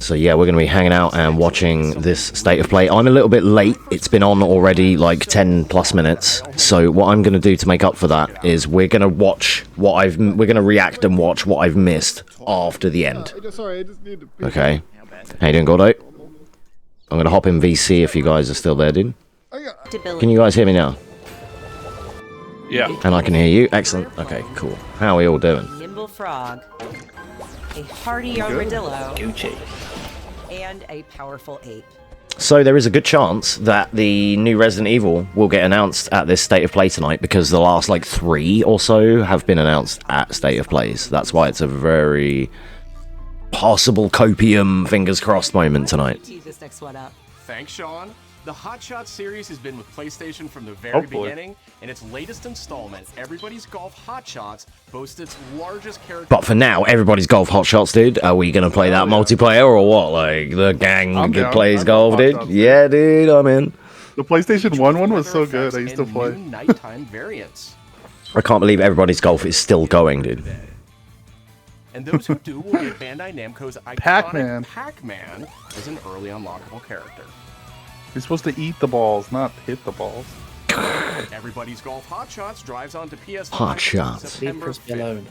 So yeah, we're going to be hanging out and watching this state of play. I'm a little bit late. It's been on already like 10 plus minutes. So what I'm going to do to make up for that is we're going to watch we're going to react and watch what I've missed after the end. Okay. How you doing, Gordo? I'm going to hop in VC if you guys are still there, dude. Can you guys hear me now? Yeah. And I can hear you. Excellent. Okay, cool. How are we all doing? Nimble frog, a hardy armadillo, Gucci, and a powerful ape. So there is a good chance that the new Resident Evil will get announced at this State of Play tonight, because the last like 3 or so have been announced at State of Plays. That's why it's a very possible copium, fingers crossed moment tonight. Tee this next one up. Thanks, Sean. The Hot Shots series has been with PlayStation from the very beginning, and its latest installment, Everybody's Golf Hot Shots, boasts its largest character. But for now, Everybody's Golf Hot Shots, dude. Are we gonna play that multiplayer or what? Like the gang plays golf, dude? Shots, yeah, dude, I'm in. The PlayStation 1 one was so good. I used to play. Nighttime variants. I can't believe Everybody's Golf is still going, dude. And those who do will get Bandai Namco's iconic Pac-Man as an early unlockable character. You're supposed to eat the balls, not hit the balls. Everybody's Golf Hot Shots drives onto PS5 Hot Shots. September 5th.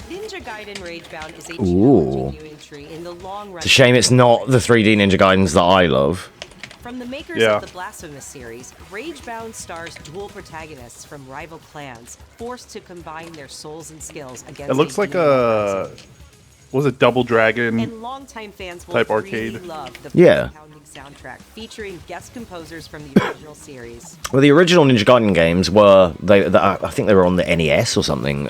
Ninja Gaiden Ragebound is a Ooh. challenging new entry in the long run. It's a shame it's not the 3D Ninja Gaidens that I love. From the makers of the Blasphemous series, Ragebound stars dual protagonists from rival clans, forced to combine their souls and skills against. It looks like a was it Double Dragon and longtime fans will type really arcade. love the pounding soundtrack featuring guest composers from the original series. Well, the original Ninja Gaiden games were I think they were on the NES or something.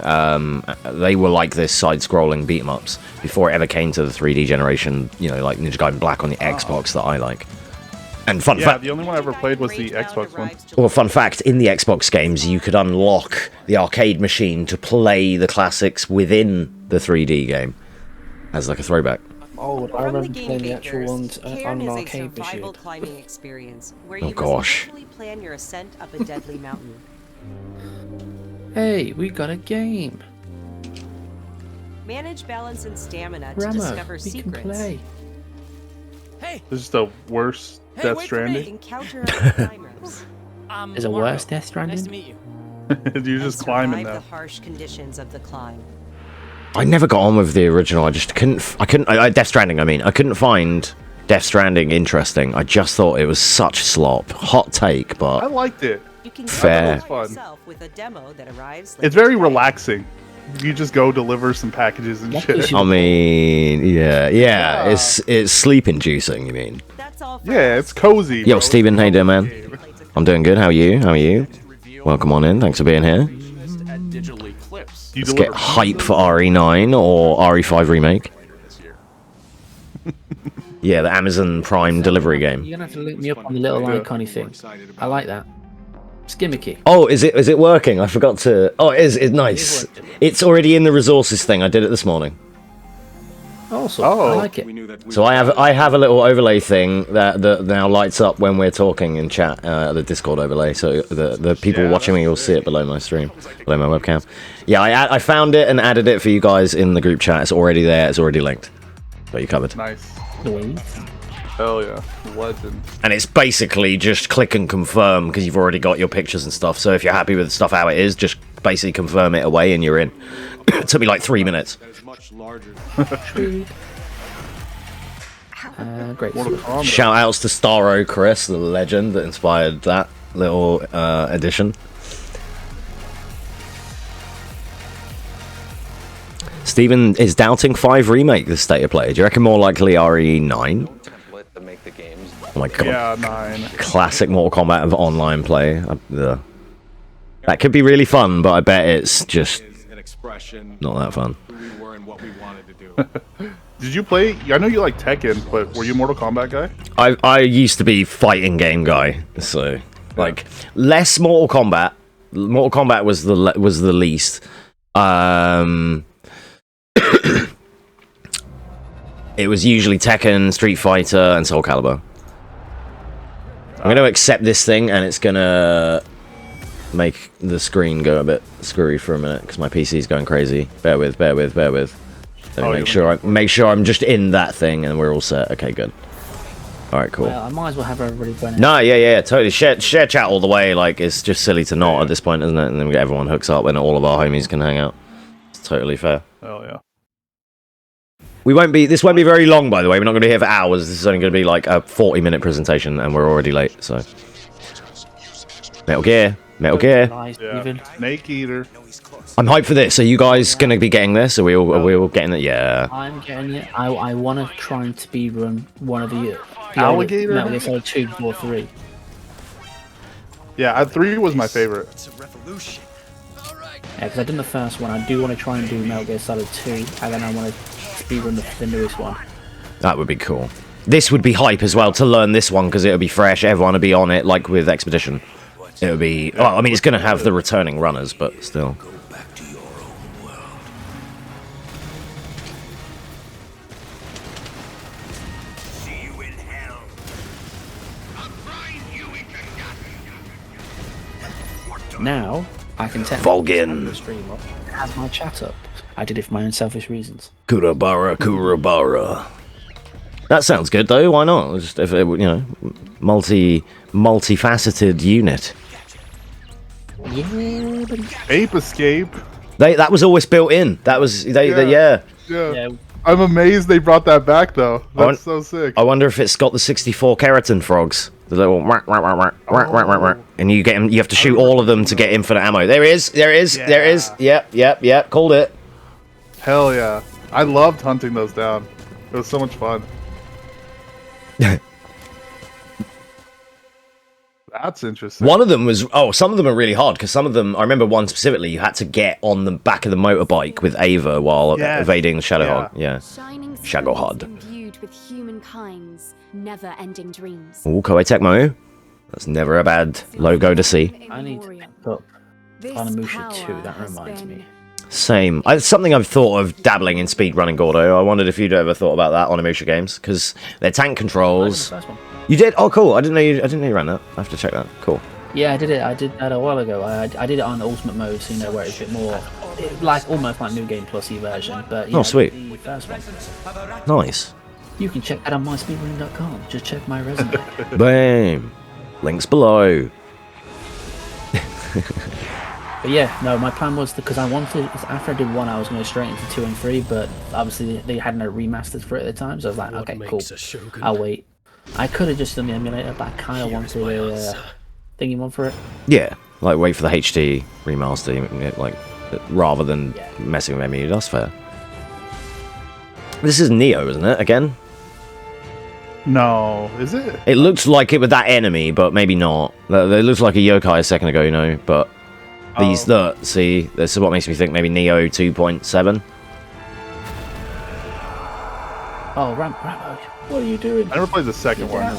They were like this side-scrolling beat-em-ups before it ever came to the 3D generation. You know, like Ninja Gaiden Black on the Xbox that I like. And fun fact, the only one I ever played was the Xbox one. Well, fun fact, in the Xbox games, you could unlock the arcade machine to play the classics within the 3D game as like a throwback. Oh, I remember playing the actual ones on an arcade machine. Climbing experience where Oh you gosh. plan your ascent up a deadly mountain. Hey, we got a game. Manage balance and stamina to Ramo, discover we secrets. can play. Hey, This is the worst Death Stranding. Encounter other climbers. Is it worse Death Stranding? Nice to meet you. You're just climbing survive now. the harsh conditions of the climb. I never got on with the original. I just couldn't. Death Stranding. I mean, I couldn't find Death Stranding interesting. I just thought it was such slop. Hot take, but I liked it. You can Fair. enjoy yourself with a demo that arrives It's very relaxing. You just go deliver some packages and shit. I mean, yeah. It's sleep inducing. You mean? That's all for Yeah, it's cozy. Yo, bro. Steven, how you doing, man? I'm doing good. How are you? How are you? Welcome on in. Thanks for being here. Digital Eclipse. You Let's get deliver hype for RE9 or RE5 remake. Yeah, the Amazon Prime delivery game. You're gonna have to link me up on the little icony thing. I like that. It's gimmicky. Oh, is it working? I forgot to. Oh, it is. It's nice. It's already in the resources thing. I did it this morning. Also, Oh. I like it. So I have a little overlay thing that now lights up when we're talking in chat, the Discord overlay. So the people Yeah, watching me will see it below my stream, below my webcam. Yeah, I found it and added it for you guys in the group chat. It's already there. It's already linked. Got you covered. Nice. Wait. Hell yeah. Legend. And it's basically just click and confirm because you've already got your pictures and stuff. So if you're happy with the stuff how it is, just basically confirm it away and you're in. It took me like 3 minutes. Great. Mortal Kombat. Shout outs to Starro Chris, the legend that inspired that little addition. Stephen is doubting 5 remake this state of play. Do you reckon more likely RE9? Oh my god. Yeah, 9. Classic Mortal Kombat of online play. That could be really fun, but I bet it's just not that fun. Did you play? I know you like Tekken, but were you a Mortal Kombat guy? I used to be fighting game guy, so like less Mortal Kombat. Mortal Kombat was the least. It was usually Tekken, Street Fighter, and Soul Calibur. I'm going to accept this thing, and it's going to make the screen go a bit screwy for a minute because my PC's going crazy. Bear with. Let me make sure I'm just in that thing and we're all set. Okay, good. All right, cool. Well, I might as well have everybody running. No, yeah, totally. Share chat all the way. Like, it's just silly to not at this point, isn't it? And then we get everyone hooks up and all of our homies can hang out. It's totally fair. Oh yeah. This won't be very long, by the way. We're not going to be here for hours. This is only going to be like a 40-minute presentation, and we're already late, so. Metal Gear. Nice, Yeah. even. Snake Eater. I'm hyped for this. Are you guys going to be getting this? Are we all getting it? Yeah. I'm getting it. I want to try and speedrun one of the Alligator? Metal Gear Solid 2 or 3. Yeah, 3 was my favorite. Yeah, because I did the first one. I do want to try and do Metal Gear Solid 2, and then I want to speedrun the newest one. That would be cool. This would be hype as well to learn this one because it would be fresh. Everyone would be on it, like with Expedition. It would be. Well, I mean, it's going to have the returning runners, but still. Now, I can tell Volgin. the stream up. It has my chat up. I did it for my own selfish reasons. Kurabara. That sounds good though. Why not? Just if it, multifaceted unit. Yeah, but Ape Escape. That was always built in. That was yeah. yeah, I'm amazed they brought that back though. That's so sick. I wonder if it's got the 64 keratin frogs. The little and you get them. You have to shoot all of them to get infinite ammo. There is. Yep. Called it. Hell yeah. I loved hunting those down. It was so much fun. That's interesting. One of them was some of them are really hard because some of them I remember one specifically you had to get on the back of the motorbike with Ava while evading the Shadowhog. Yeah. Shadowhog. Imbued with humankind's never-ending dreams. Ooh, Koei Tecmo. That's never a bad logo to see. I need to pick up AlynMxe 2. That reminds me. Same. It's something I've thought of dabbling in speedrunning, Gordo. I wondered if you'd ever thought about that on AlynMxe games because they're tank controls. You did? Oh, cool. I didn't know you ran that. I have to check that. Cool. Yeah, I did it. I did that a while ago. I did it on ultimate mode, so where it's a bit more almost like New Game Plus-y version. But yeah, sweet. The first one. Nice. You can check that on myspeedrunning.com. Just check my resume. Bam. Links below. But yeah, no, my plan was because I wanted, after I did 1, I was going to go straight into 2 and 3, but obviously they had no remasters for it at the time, so I was like, okay, cool, I'll wait. I could have just done the emulator, but I kind of wanted a thingy one for it. Yeah, like wait for the HD remaster, like rather than messing with me. That's fair. This is Neo, isn't it? Again? No, is it? It looks like it with that enemy, but maybe not. It looks like a yokai a second ago, but these see, this is what makes me think maybe Neo 2.7. Oh, Rambo, what are you doing? I never played the second one.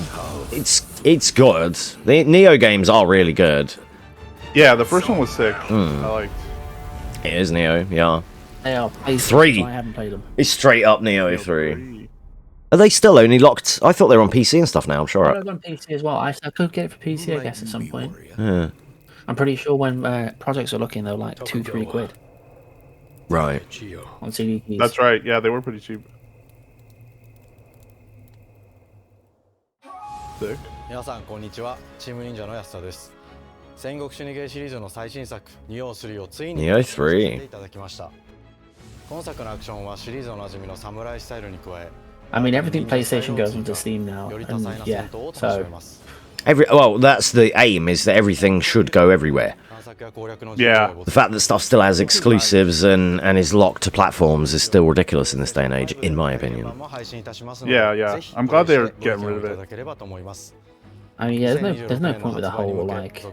It's good. The Neo games are really good. Yeah, the first one was sick. I liked. It is Neo, yeah. They are 3. I haven't played them. It's straight up Neo 3. Are they still only locked? I thought they were on PC and stuff now, I'm sure. I on PC as well. I could get it for PC, I guess, at some point. Yeah. I'm pretty sure when projects are looking, they're like 2-3 quid. Right. On CD keys. That's right. Yeah, they were pretty cheap. Sick. 皆さんこんにちは。チーム忍者の安田です。戦国シニゲーシリーズの最新作ニオ3をついに Neo 3いただきました。今作のアクションはシリーズの馴染みのサムライスタイルに加え、I mean, everything PlayStation goes into Steam now, and yeah, so that's the aim, is that everything should go everywhere. Yeah. The fact that stuff still has exclusives and is locked to platforms is still ridiculous in this day and age, in my opinion. Yeah. I'm glad they're getting rid of it. I mean, yeah, there's no point with the whole like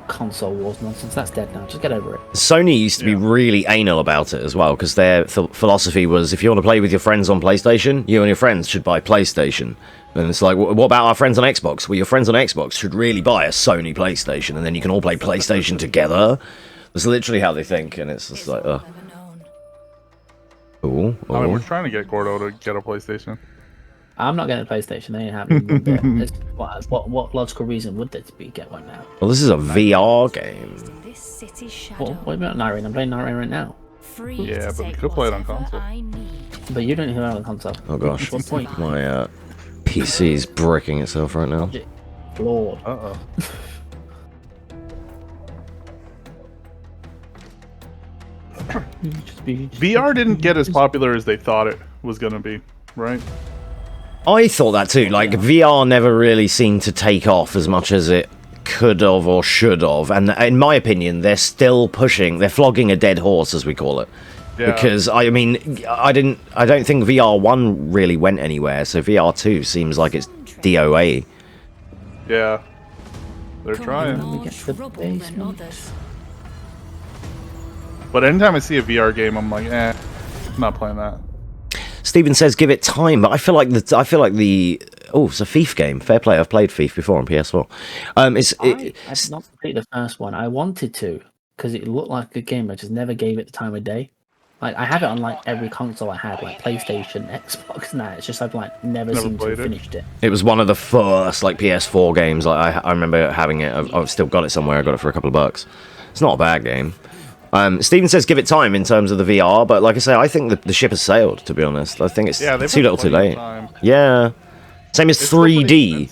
console wars nonsense. That's dead now. Just get over it. Sony used to be really anal about it as well, because their philosophy was, if you want to play with your friends on PlayStation, you and your friends should buy PlayStation. And it's like, what about our friends on Xbox? Well, your friends on Xbox should really buy a Sony PlayStation, and then you can all play PlayStation together. That's literally how they think, and it's just like, I mean, we're trying to get Gordo to get a PlayStation. I'm not getting a PlayStation. They ain't happening. One bit. What logical reason would there be get one now? Well, this is a VR game. This city's shadow. What about Night Rain? I'm playing Night Rain right now. Free Yeah, to but we take could play it on whatever console. I need. But you don't hear it on console. Oh gosh, What's the point? my PC's bricking itself right now. Lord. Uh-oh. VR didn't get as popular as they thought it was gonna be, right? I thought that too. Like, VR never really seemed to take off as much as it could have or should have. And in my opinion, they're still pushing. They're flogging a dead horse, as we call it. Yeah. Because I mean, I don't think VR 1 really went anywhere. So VR 2 seems like it's DOA. Yeah. They're trying. More trouble than others. But anytime I see a VR game, I'm like, I'm not playing that. Steven says, "Give it time," but I feel like the oh, it's a Thief game. Fair play. I've played Thief before on PS4. I've not played the first one. I wanted to because it looked like a game. I just never gave it the time of day. Like I have it on like every console I had, like PlayStation, Xbox. Now it's just I've like never seemed to have finished it. It was one of the first like PS4 games. Like I remember having it. I've still got it somewhere. I got it for a couple of bucks. It's not a bad game. Steven says give it time in terms of the VR, but like I say, I think the ship has sailed, to be honest. I think it's too little too late. Yeah. Same as 3D.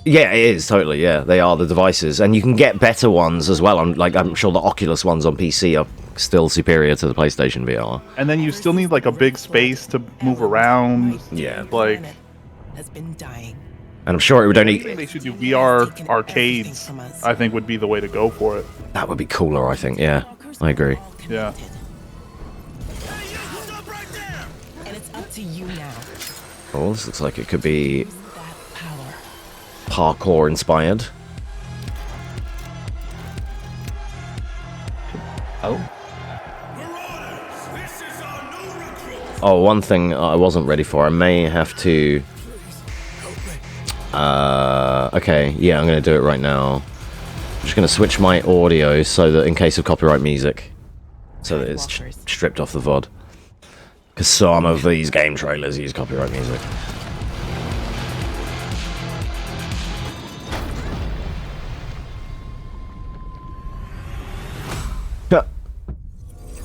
Yeah, it is, totally, yeah. They are the devices. And you can get better ones as well. I'm sure the Oculus ones on PC are still superior to the PlayStation VR. And then you still need like a big space to move around. Yeah. Like, has been dying. and I'm sure it would I only... think they should do VR arcades, I think would be the way to go for it. That would be cooler, I think, yeah. I agree. Yeah. And it's up to you now. Oh, this looks like it could be parkour inspired. Oh. Oh, one thing I wasn't ready for. I may have to... okay, yeah, I'm going to do it right now. I'm just going to switch my audio so that in case of copyright music, so that it's stripped off the VOD. Because some of these game trailers use copyright music. Yeah.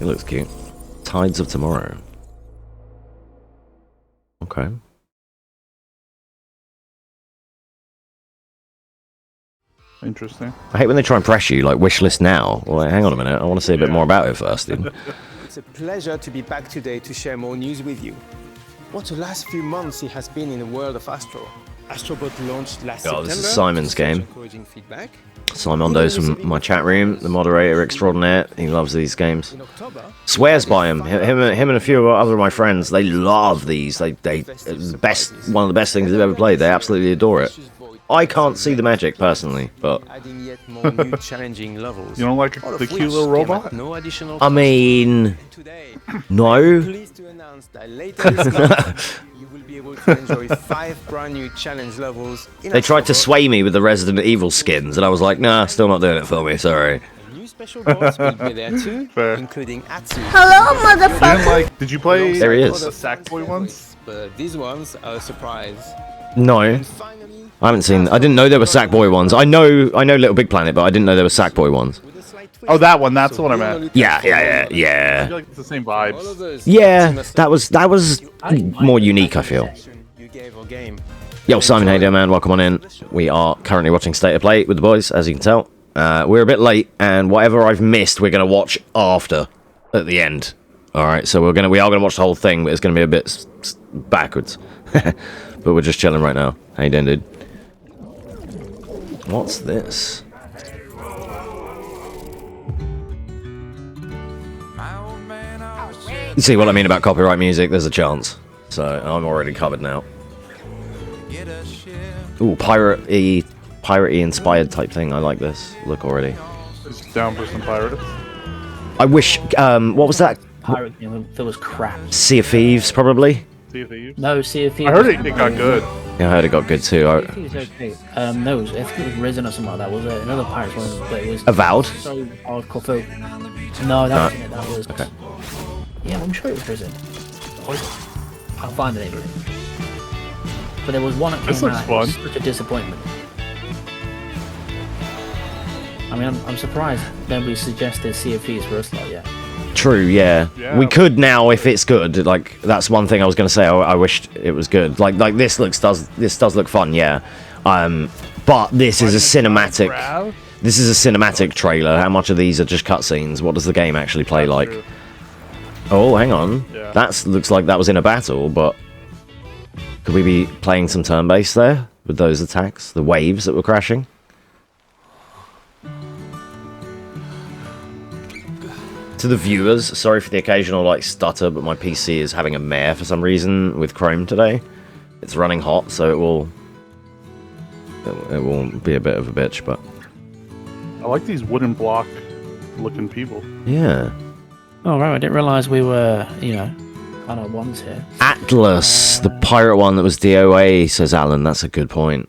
It looks cute. Tides of Tomorrow. Okay. Interesting. I hate when they try and press you, like, wishlist now. Well, like, hang on a minute, I want to see a bit more about it first, dude. It's a pleasure to be back today to share more news with you. What the last few months it has been in the world of Astro. Astrobot launched last September. This is Simon's game. Encouraging feedback. Simondo's from my chat room, the moderator extraordinaire. He loves these games. Swears by him. Him and a few other of my friends, they love these. They best, one of the best things they've ever played. They absolutely adore it. I can't see the magic personally, but Adding yet more new challenging levels. You don't like all of the cute which little came robot? at no additional I mean, Today, no. pleased to announce that later this month, you will be able to enjoy 5 brand new challenge levels. They tried to sway me with the Resident Evil skins, and I was like, nah, still not doing it for me, sorry. New special boss will be there too, Fair. including Atsu. Hello, motherfucker! Did you play There he is. the Sackboy ones? But these ones are a surprise. No. And finally, I haven't seen. I didn't know there were Sackboy ones. I know Little Big Planet, but I didn't know there were Sackboy ones. with a slight twist. Oh, that one. That's the one I meant. Yeah. I feel like it's the same All of vibes. those Yeah, that was more unique, I feel. you gave or game. Yo, Simon, hey there, man. Welcome on in. We are currently watching State of Play with the boys, as you can tell. We're a bit late, and whatever I've missed, we're gonna watch after at the end. All right, so we are gonna watch the whole thing, but it's gonna be a bit backwards. But we're just chilling right now. How you doing, dude? What's this? You see what I mean about copyright music? There's a chance. So I'm already covered now. Ooh, piratey inspired type thing. I like this look already. Just down for some pirates. I wish. What was that? Pirate game that was crap. Sea of Thieves, probably. See if they use. No, Sea of Thieves. I heard it got good. Yeah, I heard it got good too. Sea of Thieves was okay. No, I think it was Risen or something like that. Was it another Pirates one? But it was Avowed? so hardcore film. No, that wasn't it. That was. Okay. Yeah, I'm sure it was Risen. I'll find the name of it. But there was one that This came looks out. It was fun. such a disappointment. I mean, I'm surprised nobody suggested Sea of Thieves for us lot yet. True, yeah. Yeah. We could now if it's good. Like that's one thing I was gonna say. I wished it was good. Like this does look fun, yeah. But this is a cinematic. This is a cinematic trailer. How much of these are just cutscenes? What does the game actually play like? True. Oh, hang on. Yeah. That looks like that was in a battle, but could we be playing some turn-based there with those attacks, the waves that were crashing? To the viewers, sorry for the occasional like stutter, but my PC is having a mare for some reason with Chrome today. It's running hot, so it will be a bit of a bitch, but I like these wooden block looking people. yeah. Oh right, I didn't realise we were, you know, on our ones here. Atlas, the pirate one that was DOA, says Alan. That's a good point.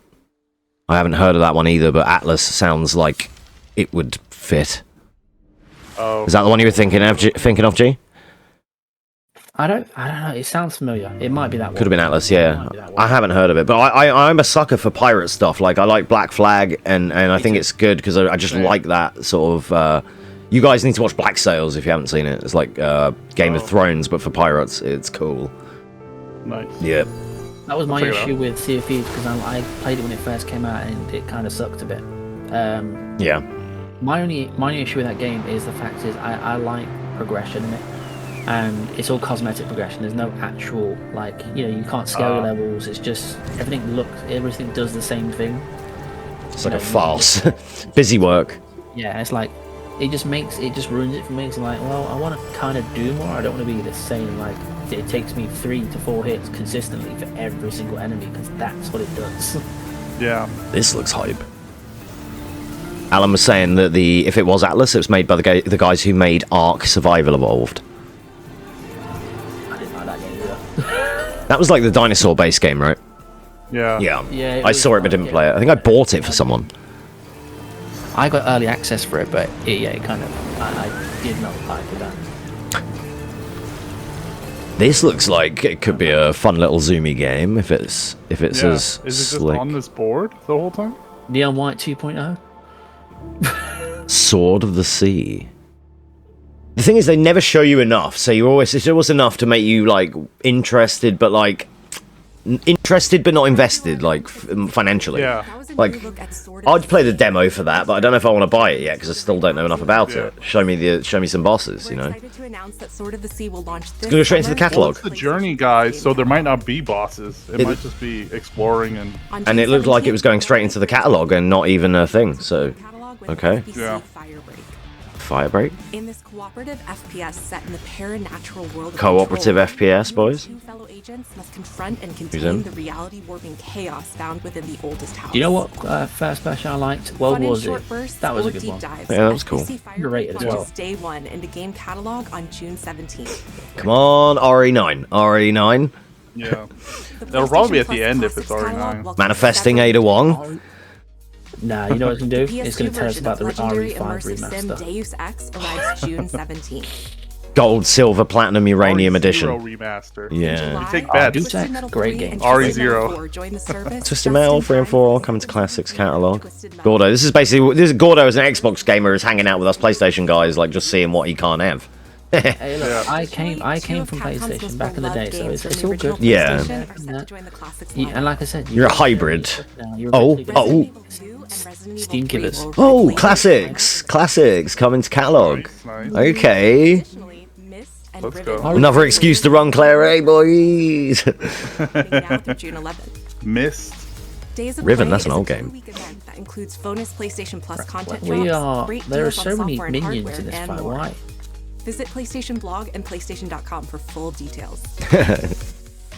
I haven't heard of that one either, but Atlas sounds like it would fit. Oh, Is that the one you were thinking of, G? I don't know. It sounds familiar. It might be that one. Could have been Atlas, It yeah. might be that one. I haven't heard of it, but I'm a sucker for pirate stuff. Like, I like Black Flag, and I think it's good because I just like that sort of... you guys need to watch Black Sails if you haven't seen it. It's like Game of Thrones, but for pirates. It's cool. nice. Yep. That was my check it issue out. with Sea of Thieves because I played it when it first came out and it kind of sucked a bit. Yeah. My only issue with that game is the fact is I like progression in it, and it's all cosmetic progression. There's no actual like you can't scale your levels. It's just everything does the same thing. It's like a farce. Busy work. Yeah, it's like it just ruins it for me. It's like, well, I want to kind of do more. I don't want to be the same. Like it takes me 3 to 4 hits consistently for every single enemy because that's what it does. Yeah. This looks hype. Alan was saying that if it was Atlas, it was made by the guys who made Ark Survival Evolved. I didn't like that game either. That was like the dinosaur-based game, right? Yeah. Yeah, I saw it but didn't play it. I think I bought it for someone. I got early access for it, but it kind of I did not like that. This looks like it could be a fun little zoomy game if it's Yeah. as Is it just slick. on this board the whole time? Neon White 2.0. Sword of the Sea. The thing is, they never show you enough, so it's always enough to make you like interested, but not invested, like financially. Yeah. Like, I'd play the demo for that, but I don't know if I want to buy it yet because I still don't know enough about it. Show me some bosses, you know. To announce that Sword of the Sea will launch this Go straight into the summer. catalog. It's the journey, guys, so there might not be bosses. It might just be exploring and... And it looked like it was going straight into the catalog and not even a thing. So, okay. Yeah. Firebreak. In this cooperative FPS set in the paranatural world of Cooperative Control, FPS, boys. two fellow agents must confront and in? contain the reality-warping chaos found within the oldest house. Do you know what first person I liked? World Fun in War Z. short bursts That was or a good deep one. dives, Yeah, that was cool. FPC Firebreak Underrated as well. launches day one in the game catalog on June 17th. Come on, RE9. RE9. Yeah. The That'll probably be at PlayStation the end if Plus it's already catalog 9. welcomes Manifesting several Ada Wong. Nah, you know what it's gonna do? PS2 It's gonna tell us version about the of legendary RE5 immersive sim remaster. Deus Ex arrives June 17th. Gold, silver, platinum, uranium RE0 edition. remaster. Yeah. You take bets. Twisted Metal great 3 game. and RE0. 4 join the service Twisted Metal 3 and 4 coming to Classics catalog. Gordo, this is Gordo as an Xbox gamer is hanging out with us PlayStation guys, like just seeing what he can't have. Hey, look, Yeah. I came from PlayStation back in the day, so it's all good. Yeah. And like I said, You're a hybrid. You're Oh, basically oh. Steam Killers. Oh, classics coming to catalog. Nice. Okay. Let's go. Another excuse to run Claire A, boys. Mist. Days of Riven, Play that's an is a old game. two-week event that includes bonus PlayStation Plus content We drops, are. great There are deals on so many software and minions hardware, in this and fight. more. Why? Visit PlayStation Blog and PlayStation.com for full details.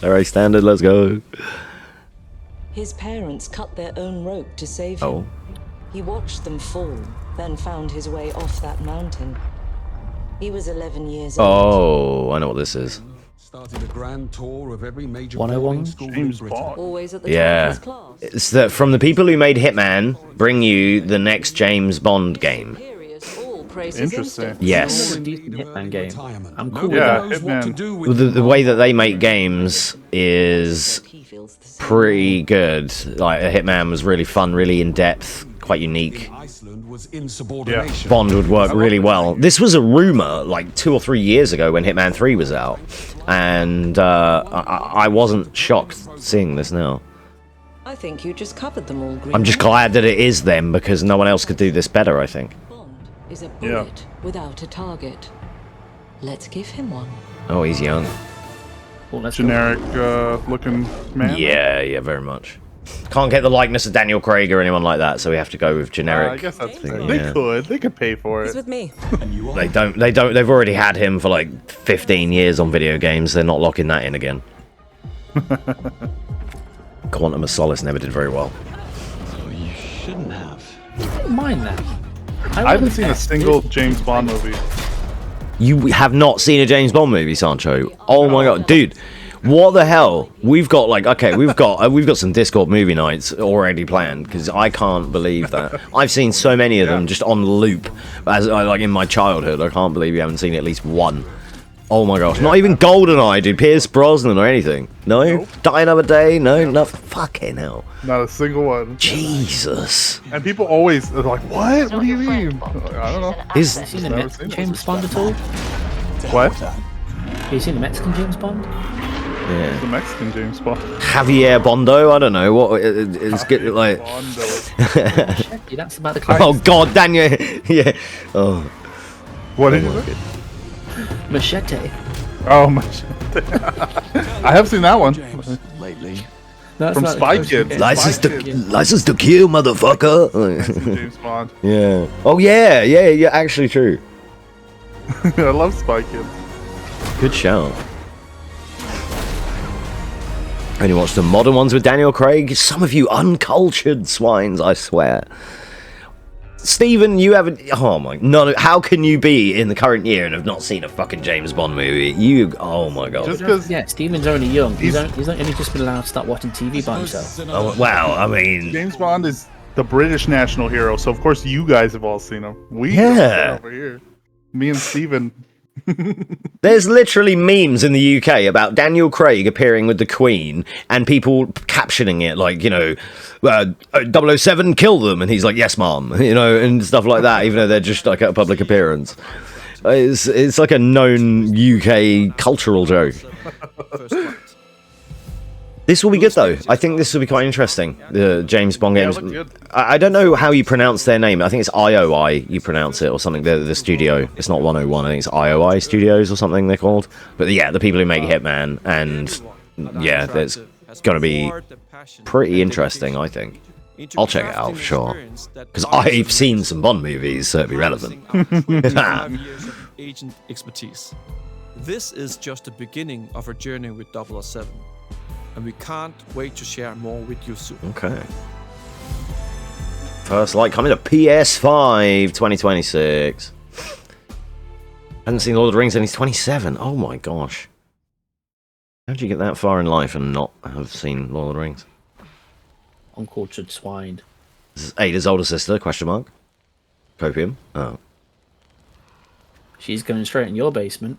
Alright, standard, let's go. His parents cut their own rope to save him. Oh. He watched them fall, then found his way off that mountain. He was 11 years old. Oh, I know what this is. Started a grand tour of every major 101? school James in Britain. Bond. Always at the top of Yeah. his class. It's that from the people who made Hitman, bring you the next James Bond game. Imperious, all Interesting. Yes. Hitman game. I'm cool Yeah, with Hitman. The way that they make games is pretty good. Like Hitman was really fun, really in depth, quite unique. Bond would work really well. This was a rumor like 2 or 3 years ago when Hitman 3 was out, and I wasn't shocked seeing this now. I think you just covered them all, Green. I'm just glad that it is them because no one else could do this better, I think. Bond is a bullet without a target. Let's give him one. Oh, he's young. Generic looking man. Yeah, very much. Can't get the likeness of Daniel Craig or anyone like that, so we have to go with generic. I guess that's thing, they could pay for it. He's with me. They don't. They've already had him for like 15 years on video games. They're not locking that in again. Quantum of Solace never did very well. So you shouldn't have. I don't mind that. I haven't seen a single James Bond movie. You have not seen a James Bond movie, Sancho? Oh my god, dude. What the hell? We've got like, okay, we've got some Discord movie nights already planned because I can't believe that. I've seen so many of them just on loop, as like in my childhood. I can't believe you haven't seen at least one. Oh my gosh, not even GoldenEye, dude. Pierce Brosnan or anything. No? Nope. Die Another Day? No, no. Fucking hell. Not a single one. Jesus. And people always are like, what? What do you mean? I don't know. Have you seen the Mexican James Bond at all? What? Have you seen the Mexican James Bond? Yeah. The Mexican James Bond. Javier Bondo? I don't know. What it's good like. That's about the character. Oh god, Daniel. Yeah. Oh. What did you say? Machete. Oh, Machete. I have seen that one. Lately. From Spy Kids. License to kill, motherfucker. James Bond. Yeah. Oh yeah. Actually true. I love Spy Kids. Good shout. Only watched the modern ones with Daniel Craig. Some of you uncultured swines, I swear. Stephen, you haven't. Oh my. No. How can you be in the current year and have not seen a fucking James Bond movie? You. Oh my god. Just because. Yeah, Stephen's only young. He's only just been allowed to start watching TV by himself. Oh wow. I mean. James Bond is the British national hero, so of course you guys have all seen him. Yeah. Over here. Me and Stephen. There's literally memes in the UK about Daniel Craig appearing with the Queen and people captioning it like, you know, 007 kill them, and he's like, yes mom, you know, and stuff like that, even though they're just like at a public appearance. It's like a known UK cultural joke. This will be good though. I think this will be quite interesting. The James Bond games. I don't know how you pronounce their name. I think it's IOI you pronounce it or something. The studio. It's not 101. I think it's IOI Studios or something they're called. But yeah, the people who make Hitman, and yeah, it's going to be pretty interesting. I think. I'll check it out for sure. Because I've seen some Bond movies, so it'll be relevant. Agent expertise. This is just the beginning of our journey with 007. And we can't wait to share more with you soon. Okay. First Light coming to PS5 2026. Hadn't seen Lord of the Rings and he's 27. Oh my gosh. How'd you get that far in life and not have seen Lord of the Rings? Uncultured swine. This is Ada's older sister, question mark. Copium. Oh. She's going straight in your basement.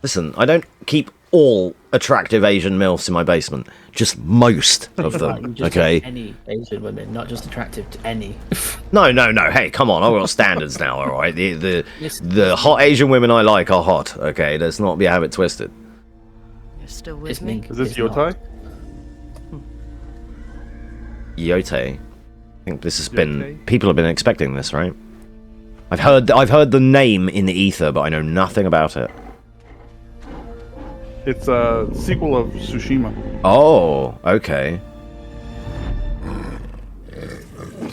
Listen, I don't keep all attractive Asian MILFs in my basement. Just most of them, okay? Any Asian women, not just attractive to any. No. Hey, come on. I've got standards now, all right? The hot Asian women I like are hot, okay? Let's not have it twisted. You're still with me? Is this Yotai? Yotai? I think this has been... People have been expecting this, right? I've heard the name in the ether, but I know nothing about it. It's a sequel of Tsushima. Oh, okay.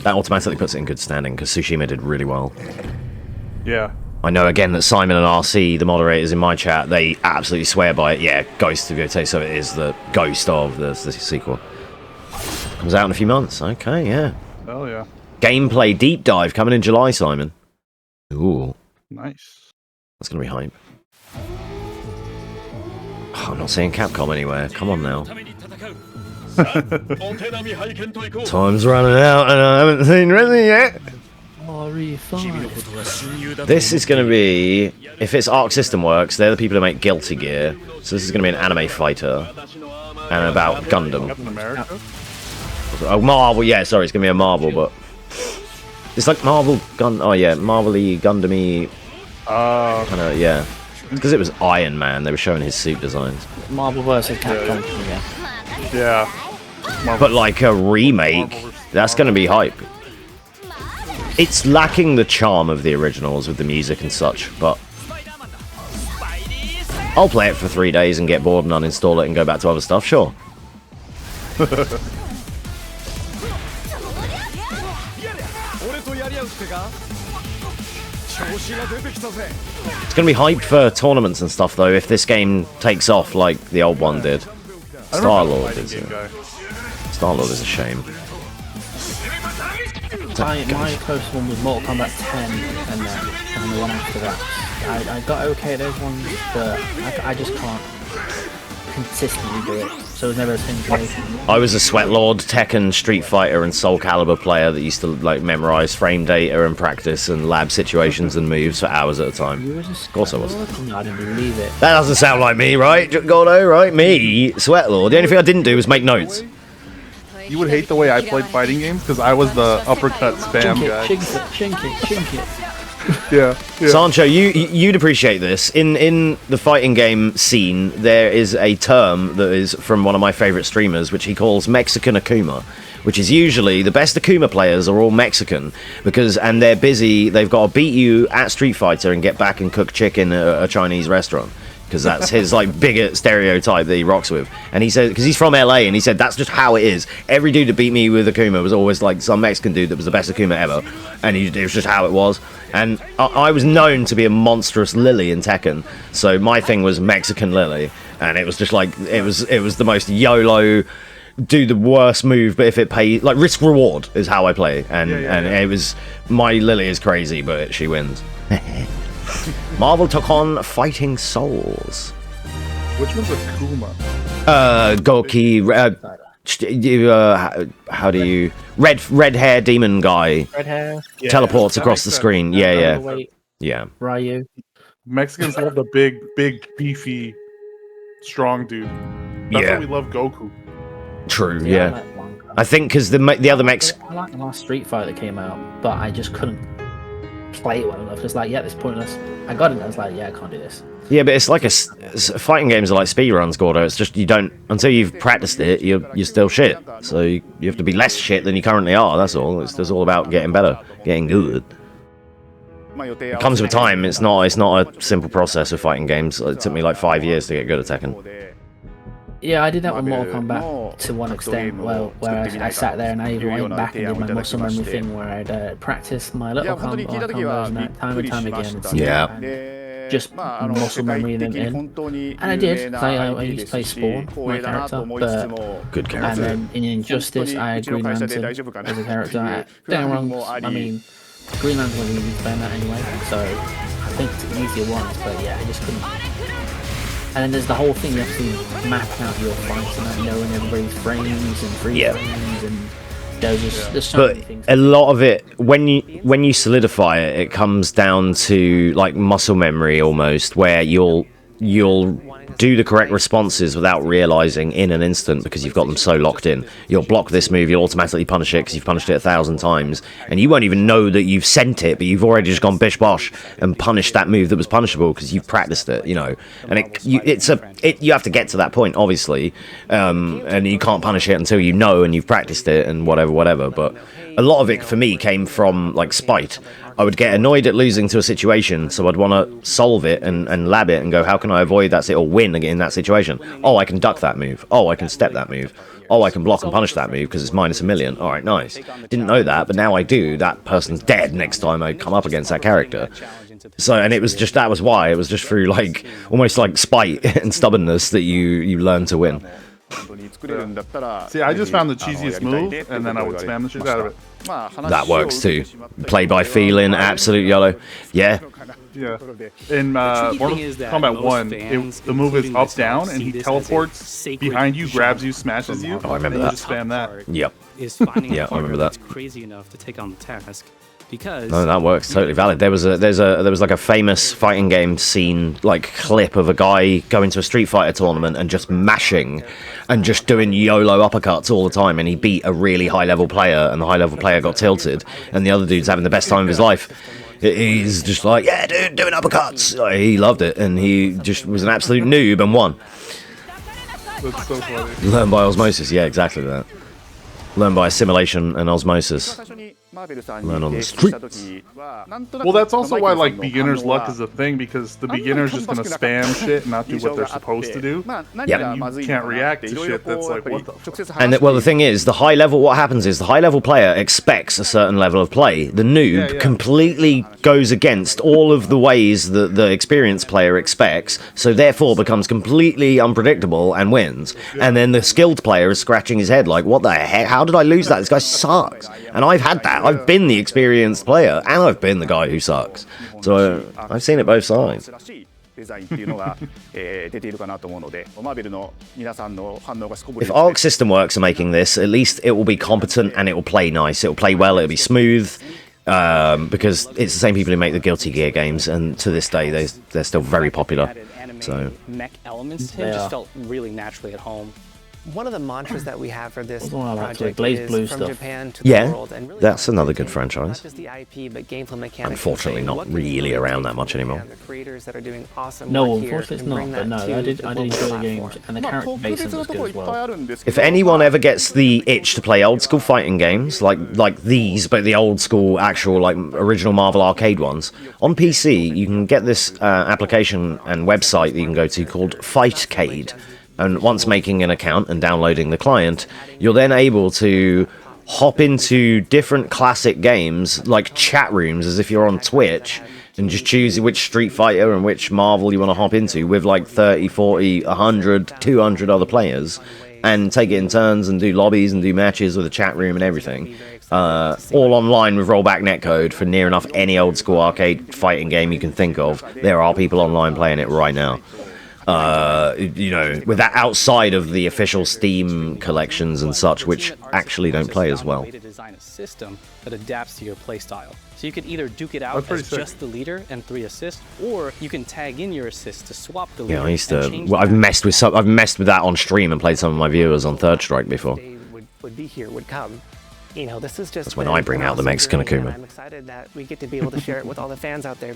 That automatically puts it in good standing, because Tsushima did really well. Yeah. I know, again, that Simon and RC, the moderators in my chat, they absolutely swear by it. Yeah, Ghost of Yotai, so it is the ghost of the sequel. Comes out in a few months. Okay, yeah. Hell yeah. Gameplay deep dive coming in July, Simon. Ooh. Nice. That's going to be hype. Oh, I'm not seeing Capcom anywhere. Come on now. Time's running out and I haven't seen Resi yet. This is going to be, if its Arc System works, they're the people who make Guilty Gear. So this is going to be an anime fighter. And about Gundam. Oh, Marvel, yeah, sorry, it's going to be a Marvel, but... It's like Marvel oh yeah, Marvel-y, Gundam-y... kind of, yeah. It's because it was Iron Man, they were showing his suit designs. Marvel vs. Capcom, yeah. But like a remake, that's going to be hype. It's lacking the charm of the originals with the music and such, but... I'll play it for 3 days and get bored and uninstall it and go back to other stuff, sure. It's going to be hyped for tournaments and stuff, though, if this game takes off like the old one did. Star-Lord is a shame. My closest one was Mortal Kombat 10 and the one after that. I got okay at those ones, but I just can't consistently do it. So it was never a thing for me. I was a Sweatlord, Tekken, Street Fighter, and Soul Calibur player that used to like memorize frame data and practice and lab situations and moves for hours at a time. Of course I was. No, I didn't believe it. That doesn't sound like me, right, Gordo? Right? Me, Sweatlord. The only thing I didn't do was make notes. You would hate the way I played fighting games because I was the uppercut spam guy. Chink it. Yeah. Sancho, you'd appreciate this. In the fighting game scene, there is a term that is from one of my favorite streamers, which he calls Mexican Akuma, which is usually the best Akuma players are all Mexican and they're busy. They've got to beat you at Street Fighter and get back and cook chicken at a Chinese restaurant. Because that's his like bigger stereotype that he rocks with, and he said because he's from LA, and he said that's just how it is. Every dude that beat me with Akuma was always like some Mexican dude that was the best Akuma ever, and it was just how it was. And I was known to be a monstrous Lily in Tekken, so my thing was Mexican Lily, and it was just like it was the most YOLO, do the worst move, but if it pays like risk reward is how I play, and it was my Lily is crazy, but she wins. Marvel took on Fighting Souls. Which one's Akuma? Goki. How do you red hair demon guy? Red hair. Teleports across the screen. Yeah. Ryu. Mexicans love the big, beefy, strong dude. That's why we love Goku. True. Yeah. I think because the other Mex. I like the last Street Fighter that came out, but I just couldn't play it well enough. It's like, yeah, this is pointless. I got it and I was like, yeah, I can't do this. Yeah, but it's like fighting games are like speedruns, Gordo. It's just you don't until you've practiced it, you're still shit. So you have to be less shit than you currently are. That's all. It's just all about getting better, getting good. It comes with time. It's not a simple process with fighting games. It took me like 5 years to get good at Tekken. Yeah, I did that with Mortal Kombat to one extent, where I sat there and I even went back and did my muscle memory thing where I'd practice my little combos and that time and time again. And just muscle memory them in. And I did, I used to play Spawn, my character, but... Good character. And then in Injustice, I had Green Lantern as a character. Don't get me wrong, I mean, Green Lantern wasn't easy to play that anyway, so I think it's easier ones, but yeah, I just couldn't... And then there's the whole thing, you have to map out your fights and knowing everybody's frames and free frames and there's so many things. A lot of it, when you solidify it, it comes down to like muscle memory almost, where you'll do the correct responses without realizing in an instant because you've got them so locked in. You'll block this move, you'll automatically punish it because you've punished it 1,000 times, and you won't even know that you've sent it, but you've already just gone bish bosh and punished that move that was punishable because you've practiced it, you know. And you have to get to that point, obviously, and you can't punish it until you know and you've practiced it and whatever. But a lot of it for me came from like spite. I would get annoyed at losing to a situation, so I'd want to solve it and lab it and go, how can I avoid that or win in that situation? Oh, I can duck that move. Oh, I can step that move. Oh, I can block and punish that move because it's -1,000,000. All right, nice. Didn't know that, but now I do. That person's dead next time I come up against that character. So, and it was just, that was why. It was just through like, almost like spite and stubbornness that you learn to win. See, I just found the cheesiest move, and then I would spam the shit out of it. That works too. Play by feeling, absolute YOLO. Yeah. Yeah. In Mortal Kombat 1, the move is up down, and he teleports behind you, grabs you, smashes you. Oh, I remember and that. You just spam that. Yep. Yeah, I remember that. Crazy enough to take on the task. Because no, that works totally valid. There was like a famous fighting game scene, like clip of a guy going to a Street Fighter tournament and just mashing and just doing YOLO uppercuts all the time, and he beat a really high level player, and the high level player got tilted, and the other dude's having the best time of his life. He's just like, yeah, dude, doing uppercuts. He loved it, and he just was an absolute noob and won. That's so funny. Learn by osmosis, yeah, exactly that. Learn by assimilation and osmosis. Learn on the streets. Well, that's also why like beginner's luck is a thing, because the beginner's just gonna spam shit and not do what they're supposed to do. Yeah. And you can't react to shit that's like, what the fuck? And well, the thing is, the high level. What happens is the high level player expects a certain level of play. The noob completely goes against all of the ways that the experienced player expects, so therefore becomes completely unpredictable and wins. And then the skilled player is scratching his head like, what the heck? How did I lose that? This guy sucks. And I've had that. I've been the experienced player, and I've been the guy who sucks. So I've seen it both sides. If Arc System Works are making this, at least it will be competent and it will play nice. It will play well. It'll be smooth, because it's the same people who make the Guilty Gear games, and to this day they're still very popular. So mech elements to it just felt really naturally at home. One of the mantras that we have for this project is from from Japan to the world, and really that's another good franchise. not just the IP, but gameplay mechanics. Unfortunately, not really around that much anymore. The creators that are doing awesome No, work here unfortunately it's and not. bring But that no, to I did the enjoy the global games, platform. and the character basing was good as well. If anyone ever gets the itch to play old school fighting games like these, but the old school actual like original Marvel arcade ones, on PC you can get this application and website that you can go to called Fightcade. And once making an account and downloading the client, you're then able to hop into different classic games, like chat rooms, as if you're on Twitch, and just choose which Street Fighter and which Marvel you want to hop into with like 30, 40, 100, 200 other players, and take it in turns and do lobbies and do matches with a chat room and everything. All online with rollback netcode for near enough any old school arcade fighting game you can think of. There are people online playing it right now. You know, with that outside of the official Steam collections and such, which actually don't play as well. To design a system that adapts to your playstyle. So you could either duke it out as just the leader and 3 assists, or you can tag in your assists to swap the leader. Yeah, I used to. Well, I've messed with that on stream and played some of my viewers on Third Strike before. Would be here, would come. You know, this is just. That's when I bring out the Mexican Akuma. I'm excited that we get to be able to share it with all the fans out there.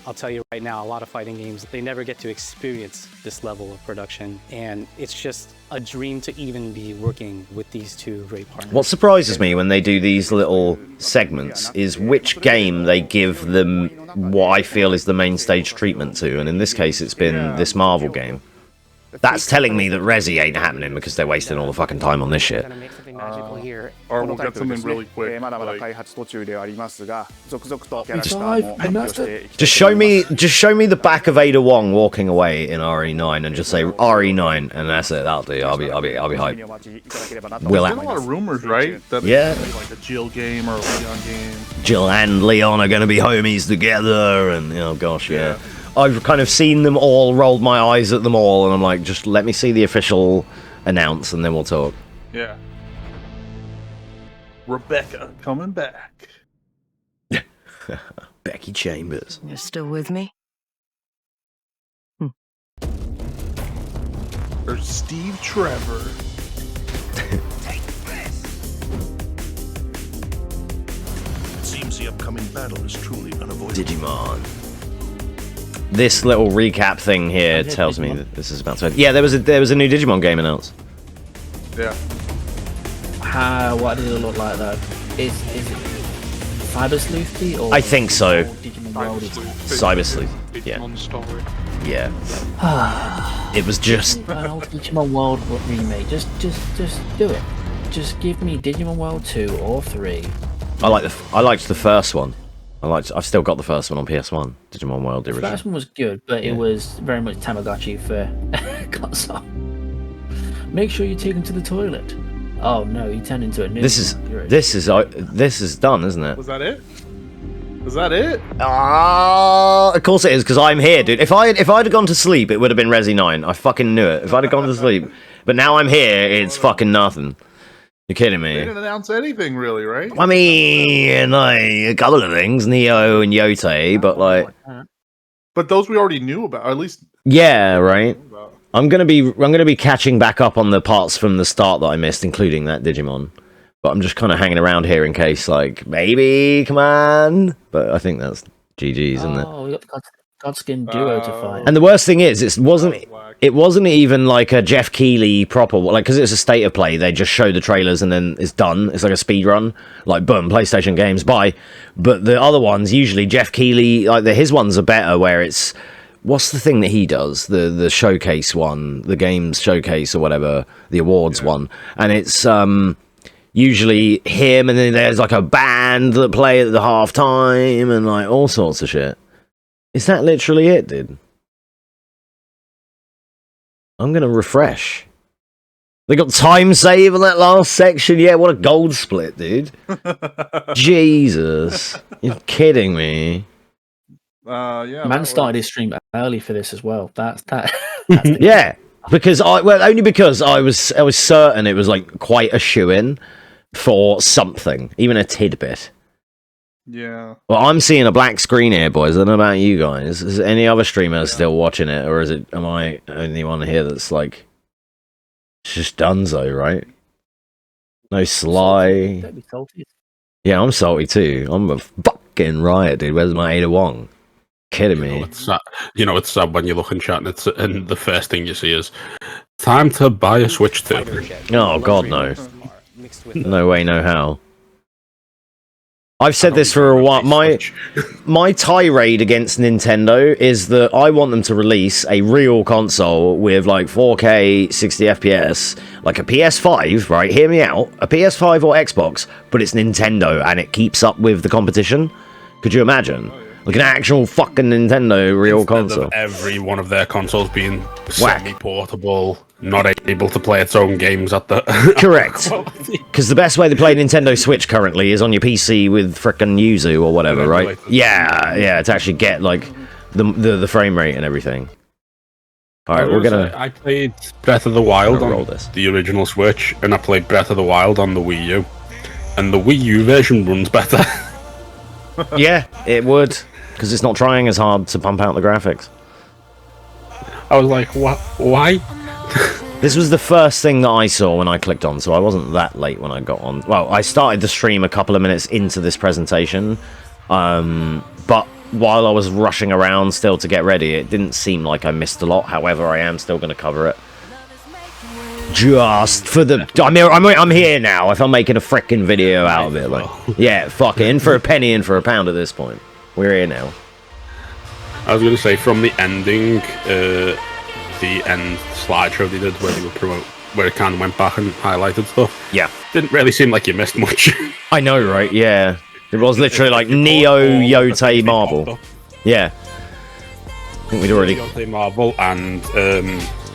I'll tell you right now, a lot of fighting games, they never get to experience this level of production, and it's just a dream to even be working with these two great partners. What surprises me when they do these little segments is which game they give them what I feel is the main stage treatment to, and in this case it's been this Marvel game. That's telling me that Resi ain't happening because they're wasting all the fucking time on this shit. Or we'll get something really quick. Just show me the back of Ada Wong walking away in RE9 and just say RE9 and that's it. That'll do. I'll be hyped. There's been a lot of rumors, right? That Yeah. it's like a Jill game or a Leon game. Jill and Leon are going to be homies together, and oh gosh, yeah. I've kind of seen them all, rolled my eyes at them all, and I'm like, just let me see the official announce, and then we'll talk. Yeah. Rebecca coming back. Becky Chambers. You're still with me? Or Steve Trevor. It seems the upcoming battle is truly unavoidable. Digimon. This little recap thing here tells me that this is about to end. Yeah, there was a new Digimon game announced. Yeah. What did it look like though? Is it Cyber Sleuthy or? I think so. Digimon World? Cyber Sleuth. Yeah. Yeah. It was just an old Digimon World remake. Just do it. Just give me Digimon World 2 or 3. I liked the first one. I've still got the first one on PS1. Digimon World, the The original. first one was good, but it was very much Tamagotchi for console. Make sure you take him to the toilet. Oh no, he turned into a new. This is done, isn't it? Was that it? Is that it? Of course it is, because I'm here, dude. If I'd have gone to sleep, it would have been Resi 9. I fucking knew it. If I'd have gone to sleep. But now I'm here, it's fucking nothing. You're kidding me. They didn't announce anything, really, right? I mean, like, a couple of things, Neo and Yote, but like... But those we already knew about, or at least... Yeah, right. I'm gonna be catching back up on the parts from the start that I missed, including that Digimon. But I'm just kind of hanging around here in case, like, maybe, come on. But I think that's GG's, isn't it? Oh, we got the Godskin duo to fight. And the worst thing is, it wasn't even like a Jeff Keighley proper, like, because it's a state of play. They just show the trailers and then it's done. It's like a speed run, like boom, PlayStation games, bye. But the other ones, usually Jeff Keighley, like his ones are better, where it's what's the thing that he does, the showcase one, the games showcase or whatever, the awards one, and it's usually him, and then there's like a band that play at the halftime and like all sorts of shit. Is that literally it, dude? I'm gonna refresh. They got time save on that last section. Yeah, what a gold split, dude. Jesus, you're kidding me. Yeah. Man started his stream early for this as well. That's yeah, because only because I was certain it was like quite a shoe-in for something, even a tidbit. Yeah. Well, I'm seeing a black screen here, boys. I don't know about you guys. Is any other streamer still watching it, or am I the only one here that's like, it's just Dunzo, right? No Sly. Don't be salty. Yeah, I'm salty too. I'm a fucking riot, dude. Where's my Ada Wong? Kidding me? It's sad when you look in chat and the first thing you see is time to buy a Switch 2. Oh God, no. No way, no how. I've said this for a while. My tirade against Nintendo is that I want them to release a real console with like 4K 60 FPS, like a PS5, right? Hear me out. A PS5 or Xbox, but it's Nintendo and it keeps up with the competition. Could you imagine? Like an actual fucking Nintendo real console. Of every one of their consoles being semi-portable, not able to play its own games at the correct. Because the best way to play Nintendo Switch currently is on your PC with frickin' Yuzu or whatever, right? Yeah, to actually get like the frame rate and everything. All right, we're gonna. I played Breath of the Wild on the original Switch, and I played Breath of the Wild on the Wii U, and the Wii U version runs better. Yeah, it would, because it's not trying as hard to pump out the graphics. I was like, what? Why? This was the first thing that I saw when I clicked on, so I wasn't that late when I got on. Well, I started the stream a couple of minutes into this presentation, but while I was rushing around still to get ready, it didn't seem like I missed a lot. However, I am still going to cover it. Just for the... I'm here now, if I'm making a frickin' video out of it. Like, yeah, fuck it, in for a penny, in for a pound at this point. We're here now. I was going to say, from the ending, the end slideshow they did where they would promote, where it kind of went back and highlighted stuff. Yeah. Didn't really seem like you missed much. I know, right? Yeah. It was literally like Neo, Yote, Marvel. Yeah. I think we'd already... Yote, Marvel, and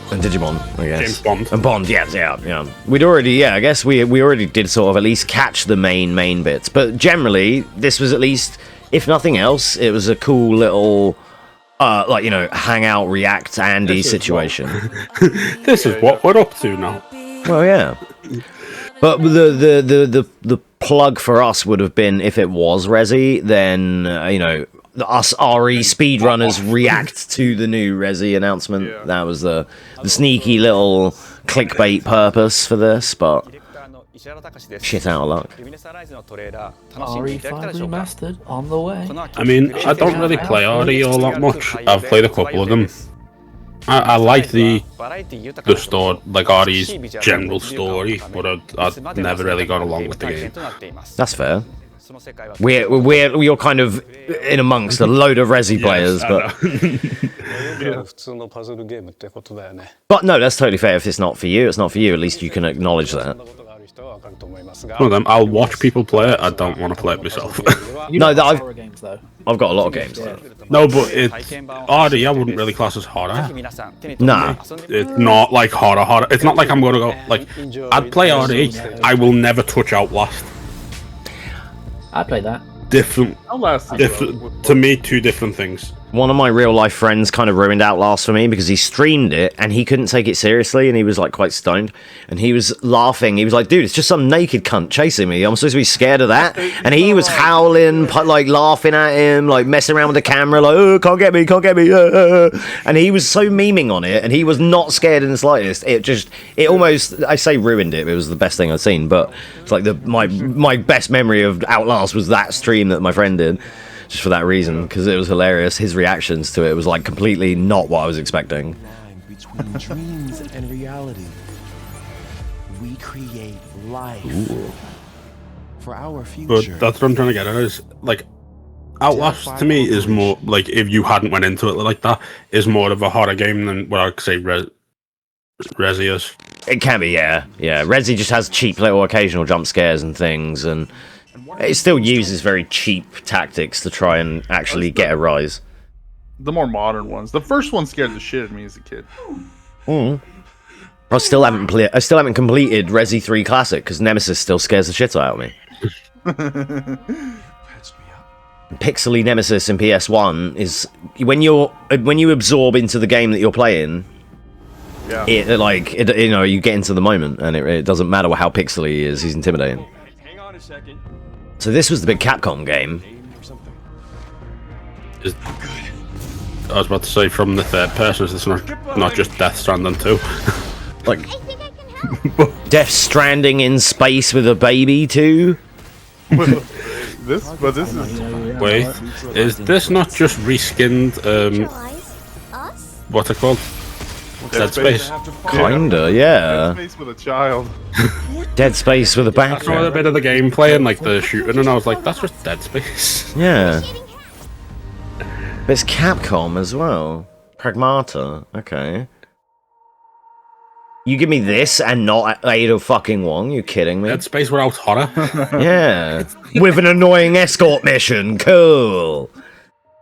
Digimon, I guess. James Bond. And Bond, yeah. We'd already, I guess we already did sort of at least catch the main bits. But generally, this was at least, if nothing else, it was a cool little... like, you know, hangout, react, Andy situation. This is what we're up to now. Well, yeah. But the plug for us would have been, if it was Resi, then, you know, us RE speedrunners react to the new Resi announcement. Yeah. That was the sneaky little clickbait purpose for this, but... shit out of luck. RE5 remastered on the way. I mean, I don't really play RE all that much. I've played a couple of them. I like the story, like RE's general story, but I've never really got along with the game. That's fair. You're kind of in amongst a load of Resi players, but no, that's totally fair. If it's not for you, it's not for you. At least you can acknowledge that. Well, then I'll watch people play it. I don't want to play it myself. No, I've got a lot of games. Though. No, but RE I wouldn't really class as horror. Nah, it's not like horror. It's not like I'm gonna go like I'd play RE. I will never touch Outlast. I'd play that. different. To me, two different things. One of my real life friends kind of ruined Outlast for me because he streamed it and he couldn't take it seriously and he was like quite stoned and he was laughing. He was like, dude, it's just some naked cunt chasing me. I'm supposed to be scared of that. And he was howling, like laughing at him, like messing around with the camera, like, oh, can't get me. And he was so memeing on it and he was not scared in the slightest. It almost, I say ruined it. It was the best thing I'd seen, but it's like my best memory of Outlast was that stream that my friend did. Just for that reason, because it was hilarious. His reactions to it was like completely not what I was expecting. Between dreams and reality, we create life for our future. But that's what I'm trying to get at. Is like Outlast to me is more like, if you hadn't went into it like that, is more of a horror game than what I'd say Resi is. It can be, yeah. Resi just has cheap little occasional jump scares and things, and it still uses very cheap tactics to try and actually get a rise. The more modern ones. The first one scared the shit out of me as a kid. I still haven't completed Resi 3 Classic because Nemesis still scares the shit out of me. Pixely Nemesis in PS1 is when you absorb into the game that you're playing. Yeah. You get into the moment, and it doesn't matter how pixely he is. He's intimidating. Hang on a second. So this was the big Capcom game. I was about to say, from the third person, it's not just Death Stranding 2. Like Death Stranding in space with a baby too. This is. Wait, is this not just reskinned? What's it called? Dead Space. Kinda, yeah. Dead Space with a child. Dead Space with a I saw a background. bit of the gameplay and like the shooting, and I was like, that's just Dead Space. Yeah. But it's Capcom as well. Pragmata. Okay. You give me this and not Ada fucking Wong? You kidding me? Dead Space without horror. Yeah. With an annoying escort mission. Cool.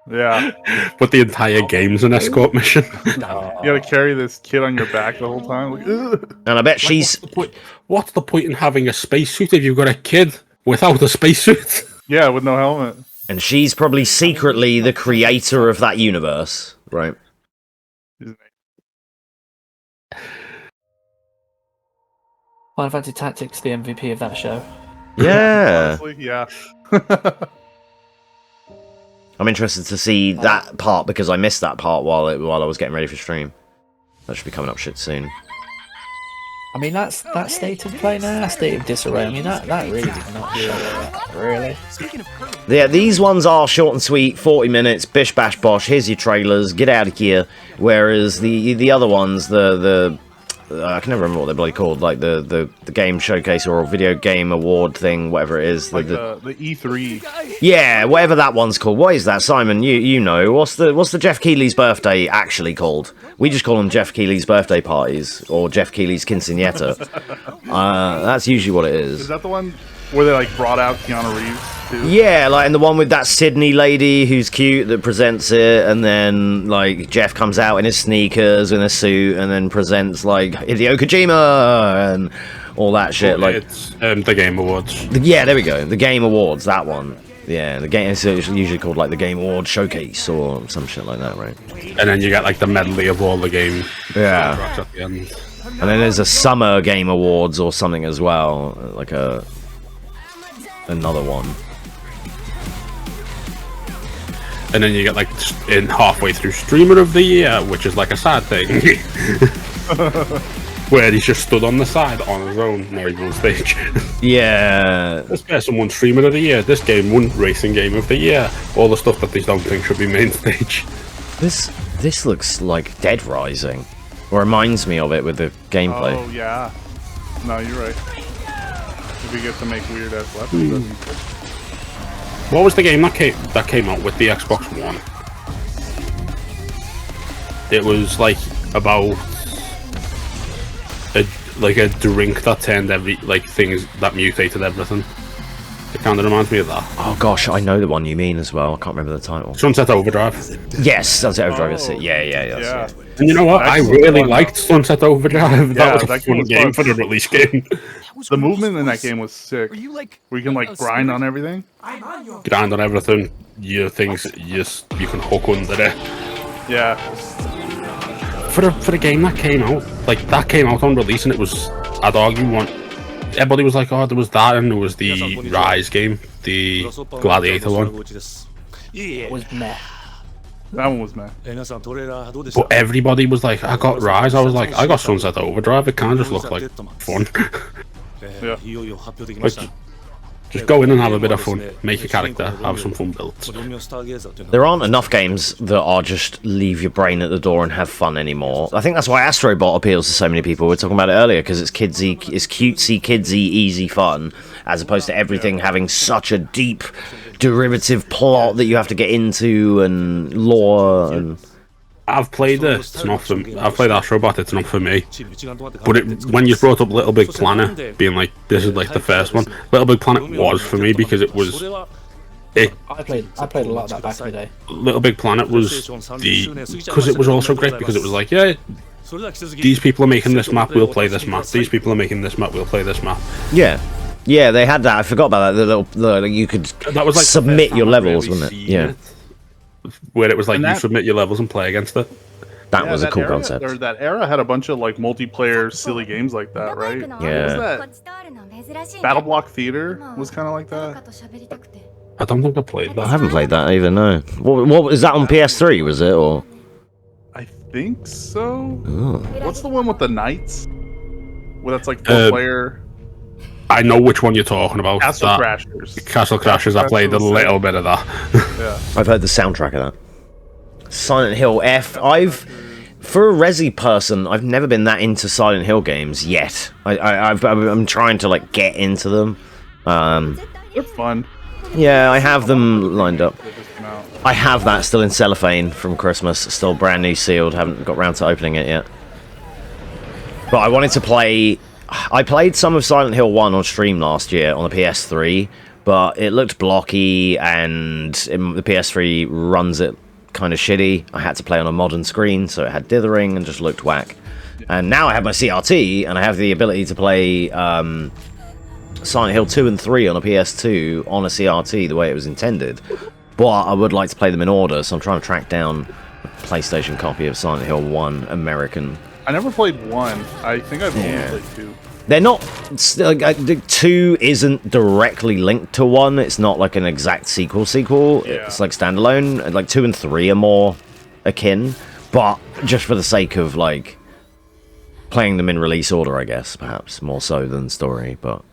Yeah. But the entire game's an escort mission. You gotta carry this kid on your back the whole time. Like, ugh. And I bet she's... What's the point in having a spacesuit if you've got a kid without a spacesuit? Yeah, with no helmet. And she's probably secretly the creator of that universe, right? Final Fantasy Tactics, the MVP of that show. Yeah. Honestly, yeah. I'm interested to see that part because I missed that part while I was getting ready for stream. That should be coming up shit soon. I mean, that state of play now, that state of disarray. I mean, that really did not show up, really. Yeah, these ones are short and sweet, 40 minutes, bish bash bosh, here's your trailers, get out of here. Whereas the other ones, I can never remember what they're bloody called, like the game showcase or video game award thing, whatever it is. Like the E3. Yeah, whatever that one's called. What is that, Simon? You know. What's the Jeff Keighley's birthday actually called? We just call them Jeff Keighley's birthday parties or Jeff Keighley's quinceañeta. That's usually what it is. Is that the one where they like brought out Keanu Reeves too? Yeah, like, and the one with that Sydney lady who's cute that presents it, and then like Jeff comes out in his sneakers in a suit and then presents like Hideo Kojima and all that shit. Like it's the Game Awards. Yeah, there we go. The Game Awards, that one. Yeah, the game is usually called like the Game Award Showcase or some shit like that, right? And then you get like the medley of all the game. Yeah. At the end. And then there's a Summer Game Awards or something as well, like another one. And then you get like in halfway through Streamer of the Year, which is like a sad thing. Where he's just stood on the side on his own, not even on stage. Yeah. This person won Streamer of the Year, this game won Racing Game of the Year. All the stuff that they don't think should be main stage. This looks like Dead Rising. Or reminds me of it with the gameplay. Oh yeah. No, you're right. If we get to make weird ass weapons, that'd be good. What was the game that came out with the Xbox One? It was like about a drink that turned things that mutated everything. It kind of reminds me of that. Oh gosh, I know the one you mean as well. I can't remember the title. Sunset Overdrive. Yes, Sunset Overdrive. That's it. Yeah. And you know what? I really liked Sunset Overdrive. That was a fun game for the release game. The movement in that game was sick. Where you can like grind on everything. Grind on everything. Your things, you can hook under it. Yeah. For a game that came out, like that came out on release, and it was, I'd argue, everybody was like, oh, there was that, and there was the Rise game, the Gladiator one. It was meh. That one was meh. But everybody was like, I got Rise. I was like, I got Sunset Overdrive. It kind of just looked like fun. Yeah. Like, just go in and have a bit of fun, make a character, have some fun builds. There aren't enough games that are just leave your brain at the door and have fun anymore. I think that's why Astrobot appeals to so many people. We were talking about it earlier, because it's kidsy, it's cutesy, kidsy, easy fun, as opposed to everything having such a deep derivative plot that you have to get into and lore and... I've played it. It's not for me. I've played Astrobot. It's not for me. But when you brought up Little Big Planet, being like this is like the first one, Little Big Planet was for me because it was. I played a lot of that back in the day. Little Big Planet was because it was also great because it was like, yeah, these people are making this map, we'll play this map. These people are making this map, we'll play this map. Yeah. Yeah, they had that. I forgot about that. You could that was like submit your levels, wasn't it? Yeah. Where it was like you submit your levels and play against it. That was a cool concept. That era had a bunch of like multiplayer silly games like that, right? Yeah. What was that? Battle Block Theater was kind of like that. I don't think I played that. I haven't played that either. No. What is that on PS3? Was it or? I think so. Oh. What's the one with the knights? Well, that's like 4-player. I know which one you're talking about. Castle Crashers. Castle Crashers. I played a little bit of that. Yeah. I've heard the soundtrack of that. Silent Hill F. For a Resi person, I've never been that into Silent Hill games yet. I'm trying to like get into them. They're fun. Yeah, I have them lined up. I have that still in cellophane from Christmas. Still brand new sealed. Haven't got round to opening it yet. But I wanted to play... I played some of Silent Hill 1 on stream last year on the PS3, but it looked blocky and the PS3 runs it kind of shitty. I had to play on a modern screen, so it had dithering and just looked whack. And now I have my CRT, and I have the ability to play Silent Hill 2 and 3 on a PS2 on a CRT the way it was intended. But I would like to play them in order, so I'm trying to track down a PlayStation copy of Silent Hill 1 American. I never played 1. I think I've only played 2. They're not... Like, 2 isn't directly linked to 1. It's not like an exact sequel. Yeah. It's like standalone. Like 2 and 3 are more akin. But just for the sake of, like, playing them in release order, I guess, perhaps. More so than story, but...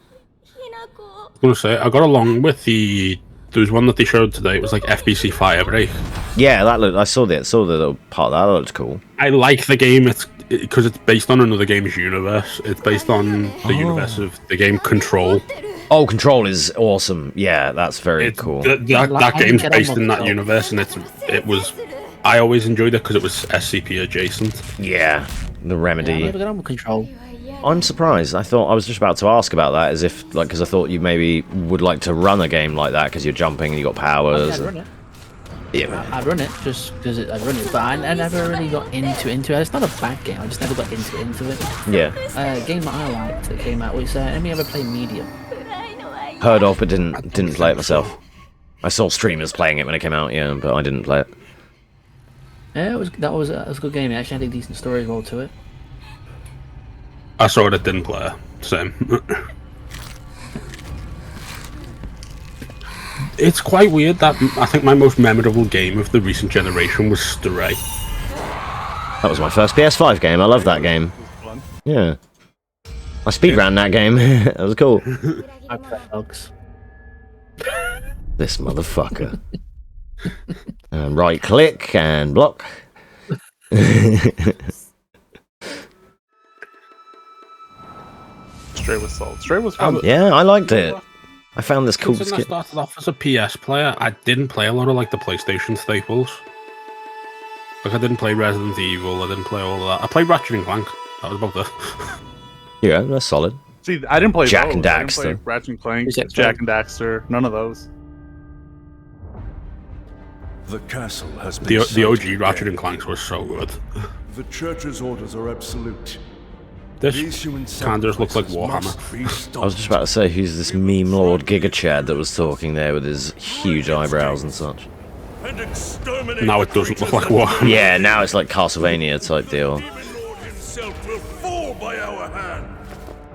I was going to say, I got along with the... There was one that they showed today. It was like FBC Firebreak. Yeah, that looked... I saw the little part of that. That looked cool. I like the game. Because it's based on another game's universe. It's based on the universe of the game Control. Oh, Control is awesome. Yeah, that's very cool. That game's based in that universe, and it was. I always enjoyed it because it was SCP adjacent. Yeah, the Remedy. Yeah, I never got on with Control. I'm surprised. I was just about to ask about that, as if because I thought you maybe would like to run a game like that because you're jumping and you got powers. I'd run it. Yeah, I'd run it just because I'd run it, but I never really got into it. It's not a bad game. I just never got into it. Yeah. A game that I liked that came out was let me ever play Medium. Heard of, but didn't play it myself. I saw streamers playing it when it came out, yeah, but I didn't play it. Yeah, that was a good game. It actually had a decent story as well to it. I saw it, didn't play it. Same. It's quite weird that I think my most memorable game of the recent generation was Stray. That was my first PS5 game. I love that game. Yeah. I speedran that game. That was cool. I play dogs. This motherfucker. Right click and block. Stray was solid. Stray was fun. Yeah, I liked it. I found this cool skin. I started off as a PS player. I didn't play a lot of like the PlayStation staples. Like I didn't play Resident Evil. I didn't play all of that. I played Ratchet and Clank. That was about it. Yeah, that's solid. See, I didn't play Jak those. and I didn't play Daxter. Ratchet and Clank, Who's that? Jak and Daxter, none of those. The castle has been The OG sighted Ratchet again. and Clanks was so good. The church's orders are absolute. This These human kind of just looks like sacrifices Warhammer. must be I was just about to say, who's this meme lord Giga Chad that was talking there with his huge eyebrows and such? and exterminate Now it doesn't look like Warhammer. Yeah, now it's like Castlevania type deal. himself will fall by our hand.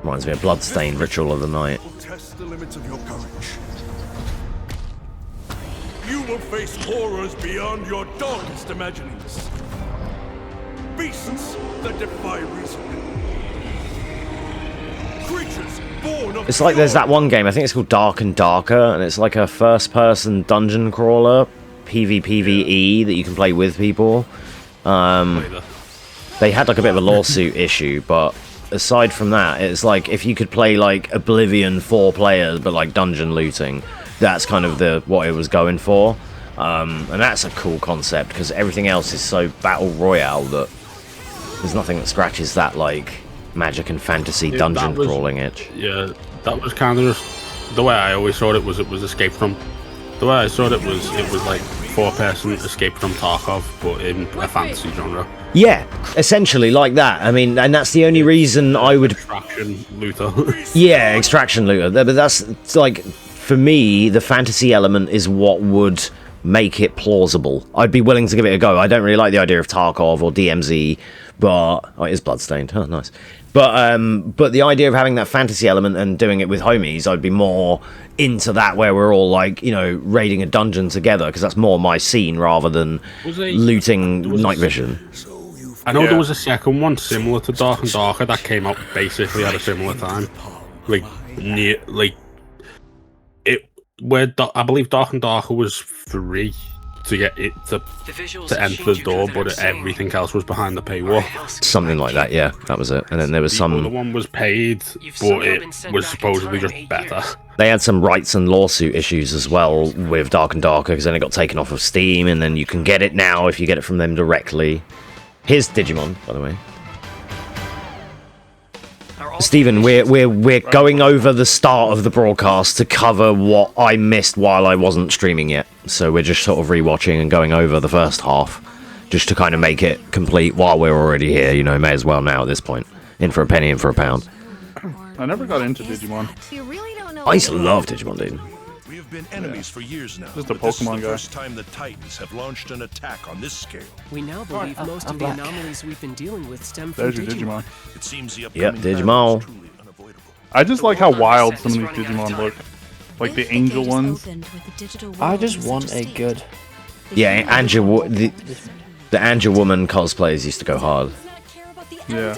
Reminds me of Bloodstained Ritual of the Night. Test the limits of your courage. You will face horrors beyond your darkest imaginings. Beasts that defy reason. Creatures born of It's like there's that one game, I think it's called Dark and Darker, and it's like a first-person dungeon crawler, PvPvE, that you can play with people. They had like a bit of a lawsuit issue, but aside from that, it's like if you could play like Oblivion 4 players, but like dungeon looting, that's kind of what it was going for. And that's a cool concept, because everything else is so battle royale that there's nothing that scratches that like magic and fantasy dungeon crawling itch. Yeah, that was kind of just the way I always thought it was Escape from. The way I thought it was like 4-person Escape from Tarkov, but in a fantasy genre. Yeah, essentially like that. I mean, and that's the only reason I would... Extraction looter. Yeah, extraction looter. But that's like, for me, the fantasy element is what would make it plausible. I'd be willing to give it a go. I don't really like the idea of Tarkov or DMZ, but... Oh, it is Bloodstained. Oh, nice. But the idea of having that fantasy element and doing it with homies, I'd be more into that, where we're all like, you know, raiding a dungeon together, because that's more my scene rather than looting night vision. I know there was a second one similar to Dark and Darker that came out basically at a similar time, like near, like it. Where I believe Dark and Darker was free to get it to enter the door, but everything else was behind the paywall. Something like that, yeah, that was it. And then there was The some... other one was paid, but it was supposedly just better. They had some rights and lawsuit issues as well with Dark and Darker, because then it got taken off of Steam, and then you can get it now if you get it from them directly. Here's Digimon, by the way. Stephen, we're going over the start of the broadcast to cover what I missed while I wasn't streaming yet. So we're just sort of rewatching and going over the first half, just to kind of make it complete while we're already here. You know, may as well now at this point. In for a penny, in for a pound. I never got into Digimon. I used to love Digimon, dude. We have been enemies for years now. Just a but this is Pokemon the guy. first time the Titans have launched an attack on this scale. We now believe most of the anomalies we've been dealing with stem from There's your Digimon. It seems the Yep, upcoming Digimon. I just like how wild some of these Digimon look. Like the angel ones. I just want a good. Yeah, the Angel Woman cosplays used to go hard. Yeah.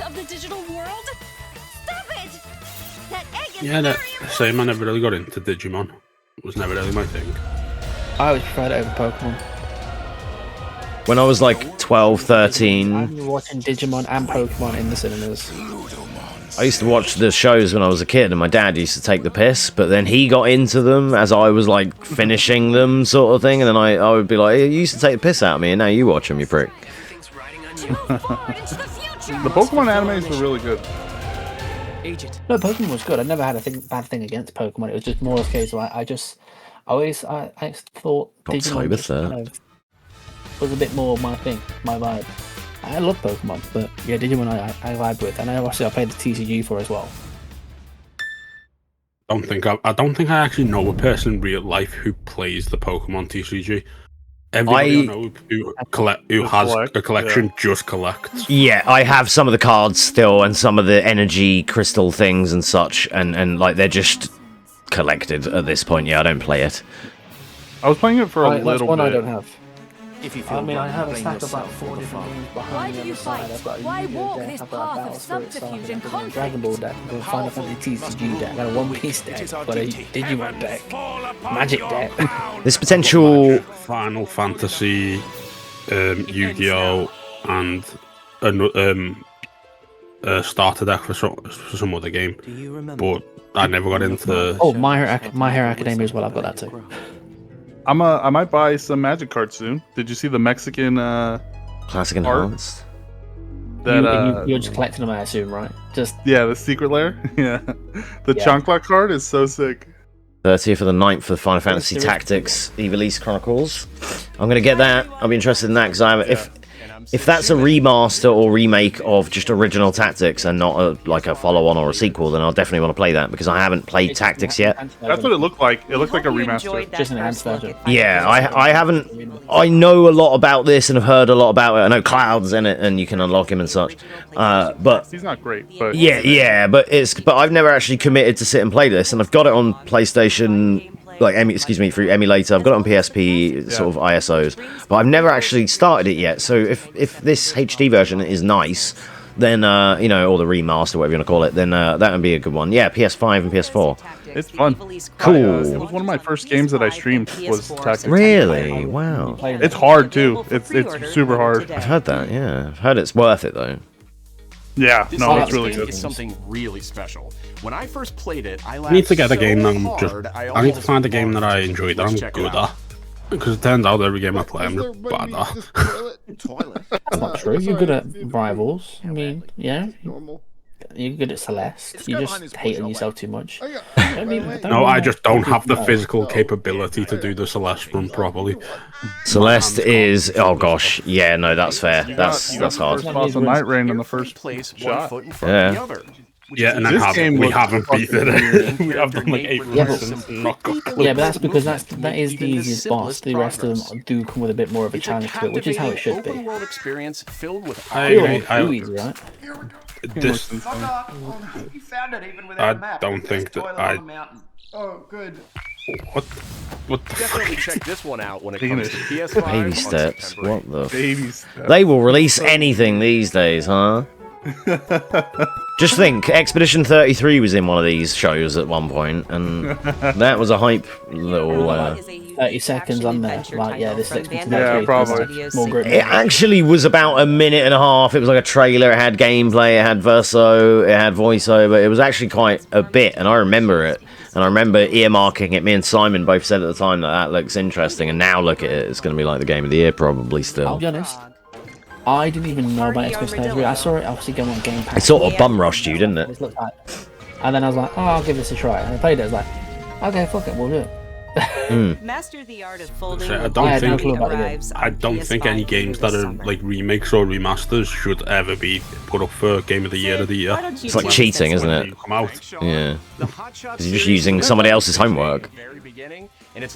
Yeah, that same. I never really got into Digimon. It was never really my thing. I always preferred it over Pokemon. When I was like 12, 13, I was watching Digimon and Pokemon in the cinemas. I used to watch the shows when I was a kid, and my dad used to take the piss, but then he got into them as I was like finishing them, sort of thing, and then I would be like, hey, you used to take the piss out of me, and now you watch them, you prick. The Pokemon animes were really good. No, Pokemon was good. I never had a bad thing against Pokemon. It was just more of a case of I thought October Digimon just kind of was a bit more my thing, my vibe. I love Pokemon, but yeah, Digimon I vibe with, and I played the TCG for as well. I don't think I actually know a person in real life who plays the Pokemon TCG. Everybody I know who has a collection just collects. Yeah, I have some of the cards still, and some of the energy crystal things and such, and like they're just collected at this point. Yeah, I don't play it. I was playing it for a little that's one bit. I don't have. If you feel I mean, I have a blame stack of yourself about 4 for the different fun. games behind Why me do on you the side. fight? I've got a Why Yu-Gi-Oh walk deck, this I've got a path of Battle Spirit subterfuge Saga, and I've got a Dragon Ball deck, I've got a Final Fantasy TCG deck, I've got a One Piece deck, I've got a Digimon deck, Magic deck. This potential Final Fantasy, Yu-Gi-Oh, and starter deck for some other game, but I never got into. Oh, My Hero Academia as well. I've got that too. I might buy some Magic cards soon. Did you see the Mexican Classic art? Enhanced? That you're just collecting them, I assume, right? Just yeah, the secret lair. Yeah, the Chunkla card is so sick. 30th of the 9th for Final Fantasy Tactics Ivalice Chronicles. I'm gonna get that. I'll be interested in that because if that's a remaster or remake of just original Tactics and not like a follow-on or a sequel, then I'll definitely want to play that because I haven't played Tactics yet. That's what it looked like. It looked like a remaster. Just an enhanced version. Yeah, I haven't. I know a lot about this and have heard a lot about it. I know Cloud's in it and you can unlock him and such. But he's not great. But yeah, but I've never actually committed to sit and play this, and I've got it on PlayStation. Through emulator. I've got it on PSP, sort of ISOs, but I've never actually started it yet. So if this HD version is nice, then or the remaster, whatever you want to call it, then that would be a good one. Yeah, PS5 and PS4. It's fun. Cool. It was one of my first games that I streamed. Was Tactics. Really? Wow. It's hard too. It's super hard. I've heard that. Yeah, I've heard it's worth it though. Yeah, This it's really game good. is something really special. When I first played it, I I need to get a so game that hard, I need to find a game that I enjoy that I'm good at. Because it turns out every game I play I'm just bad at. That's not true. You're good at Rivals. I mean, yeah. You're good at Celeste. You just hate on yourself too much. No, I just don't have the physical capability to do the Celeste run properly. Celeste is, oh gosh, yeah, no, that's fair. That's hard. First boss of Night Rain in the first place, shot. Yeah. Yeah, and then we haven't beaten it. We have done like 8 runs and not got close. Yeah, but that's because that is the easiest boss. The rest of them do come with a bit more of a challenge to it, which is how it should be. World experience filled with I easy, right? This, You found it even without I a map. don't think that Toilet on the mountain. Oh, good. What the Definitely check this one out when it comes to PS5. Baby steps. What the? Baby steps. They will release anything these days, huh? Just think, Expedition 33 was in one of these shows at one point, and that was a hype little. 30 seconds on there. Like, yeah, this looks probably. It actually was about a minute and a half. It was like a trailer. It had gameplay. It had verso. It had voiceover. It was actually quite a bit, and I remember it. And I remember earmarking it. Me and Simon both said at the time that looks interesting, and now look at it. It's going to be like the game of the year, probably still. I'll be honest. I didn't even know about Expedition 33. I saw it obviously going on Game Pass. It sort of bum rushed you, didn't it? And then I was like, oh, I'll give this a try. And I played it. I was like, okay, fuck it, we'll do it. Master the art of folding. I don't think any games that are like remakes or remasters should ever be put up for Game of the Year of the Year. It's like cheating, isn't it? Come out. Yeah. Because you're just using somebody else's homework.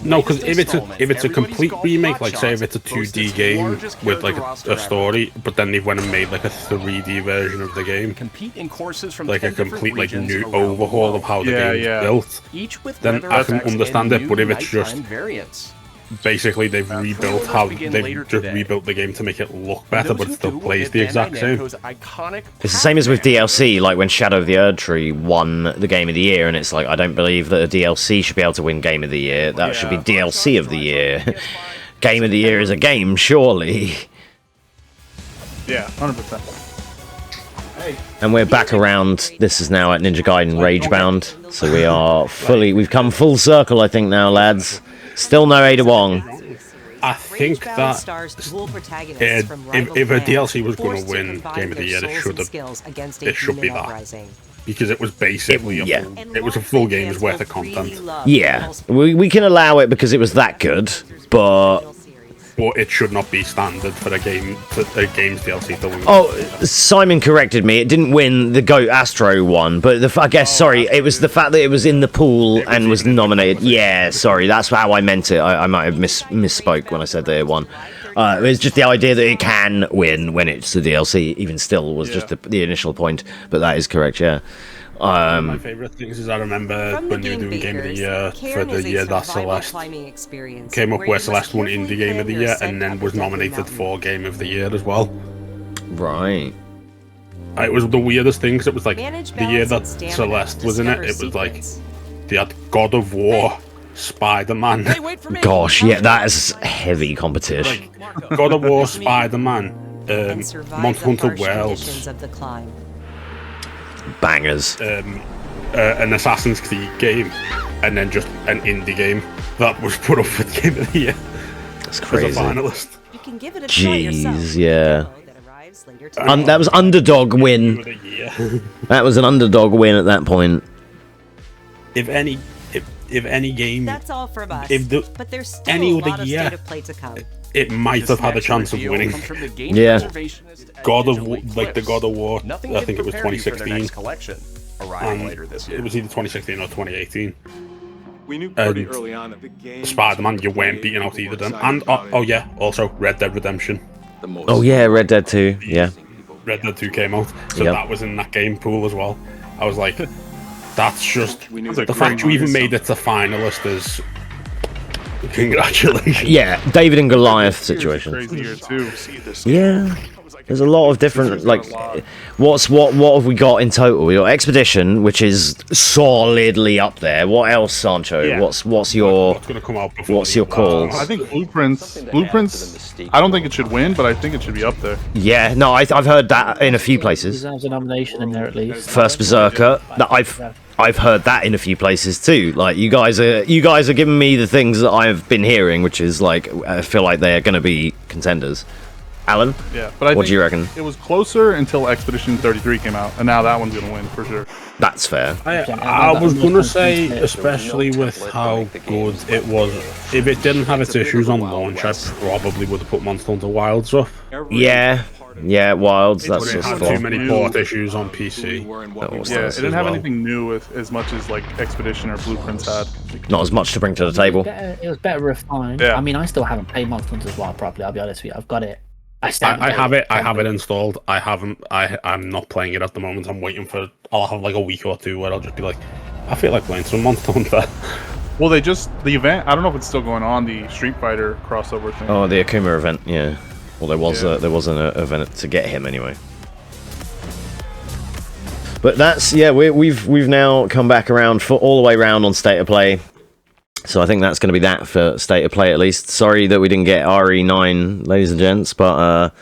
No, because if it's a complete remake, like say if it's a 2D game with like a story, but then they've went and made like a 3D version of the game, like a complete like new overhaul of how the game's built, then I can understand it. But if it's just basically they've rebuilt the game to make it look better, but it still plays the exact same. It's the same as with DLC, like when Shadow of the Erdtree won the Game of the Year, and it's like, I don't believe that a DLC should be able to win Game of the Year. That should be DLC of the Year. Game of the Year is a game, surely. Yeah, 100%. And we're back around. This is now at Ninja Gaiden Ragebound, so we've come full circle, I think, now, lads. Still no Ada Wong. I think that if a DLC was going to win Game of the Year, it should be that. Because it was basically it was a full game's worth of content. Yeah, we can allow it because it was that good, but it should not be standard for a game's DLC to win. Oh, Simon corrected me. It didn't win the Goat Astro one, but I guess, sorry, it was the fact that it was in the pool and was nominated. Yeah, sorry, that's how I meant it. I might have misspoke when I said that it won. It was just the idea that it can win when it's the DLC, even still, was just the initial point, but that is correct, yeah. One of my favourite things is I remember when you were doing Game of the Year for the year that Celeste came up, where Celeste won Indie Game of the Year and then was nominated for Game of the Year as well. Right. It was the weirdest thing, because it was like the year that Celeste was in it, it was like they had God of War, Spider-Man. Gosh, yeah, that is heavy competition. Like, God of War, Spider-Man, Monster Hunter Worlds. Bangers. An Assassin's Creed game, and then just an indie game that was put up for the Game of the Year. That's crazy. As a finalist. Jeez, yeah. months later. That was underdog win. That was an underdog win at that point. If any game, That's all from us. But there's still any a other lot of year, state of play to come. it might have had a chance of winning. Yeah. God of like the God of War. I think it was 2016. It was either 2016 or 2018. We knew pretty early on that the game. Spider-Man, you weren't beating out either of them. And oh yeah, also Red Dead Redemption. Oh yeah, Red Dead 2. Yeah. Red Dead 2 came out, so that was in that game pool as well. I was like, that's just the fact you even made it to finalist is congratulations. Yeah, David and Goliath situation. Yeah. There's a lot of different, like, what have we got in total? We got Expedition, which is solidly up there. What else, Sancho? Yeah. What's your gonna come out what's your calls? I think Blueprints. I don't think it should win, but I think it should be up there. Yeah, no, I've heard that in a few places. Deserves a nomination in there at least. First Berserker. I've heard that in a few places too. Like you guys are giving me the things that I've been hearing, which is like I feel like they are going to be contenders. Alan? Yeah, but what do you reckon? It was closer until Expedition 33 came out, and now that one's gonna win for sure. That's fair. I was gonna say, especially with how good it was, if it didn't have its issues on launch, I probably would have put Monster Hunter Wilds up. Yeah, Wilds. That's just just too many port issues on PC. Yeah, it didn't have anything new as much as like Expedition or Blueprints had. Not as much to bring to the table. It was better refined. Yeah. I mean, I still haven't played Monster Hunter Wild properly. I'll be honest with you. I've got it. I have it installed. I'm not playing it at the moment. I'm waiting for. I'll have like a week or two where I'll just be like, I feel like playing some Monster Hunter. Well, the event. I don't know if it's still going on. The Street Fighter crossover thing. Oh, the Akuma event. Yeah. Well, there was an event to get him anyway. But that's we've now come back around for all the way around on State of Play. So I think that's going to be that for State of Play at least. Sorry that we didn't get RE9, ladies and gents, but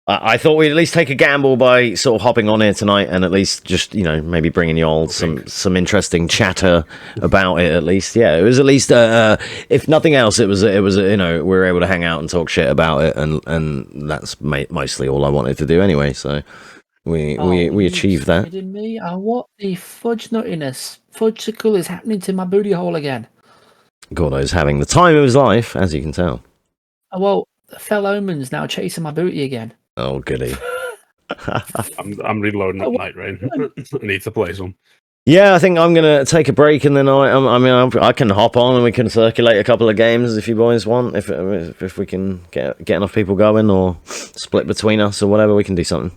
I thought we'd at least take a gamble by sort of hopping on here tonight and at least just, maybe bringing you all some interesting chatter about it at least. Yeah, it was at least, if nothing else, it was we were able to hang out and talk shit about it, and that's mostly all I wanted to do anyway, so we achieved that. Kidding me? What the fudge nuttiness? Fudgesicle is happening to my booty hole again. Gordo's having the time of his life, as you can tell. Well, Fell Omen's now chasing my booty again. Oh, goody. I'm reloading at Night Rain. I need to play some. Yeah, I think I'm going to take a break, and then I can hop on and we can circulate a couple of games if you boys want. If we can get enough people going, or split between us or whatever, we can do something.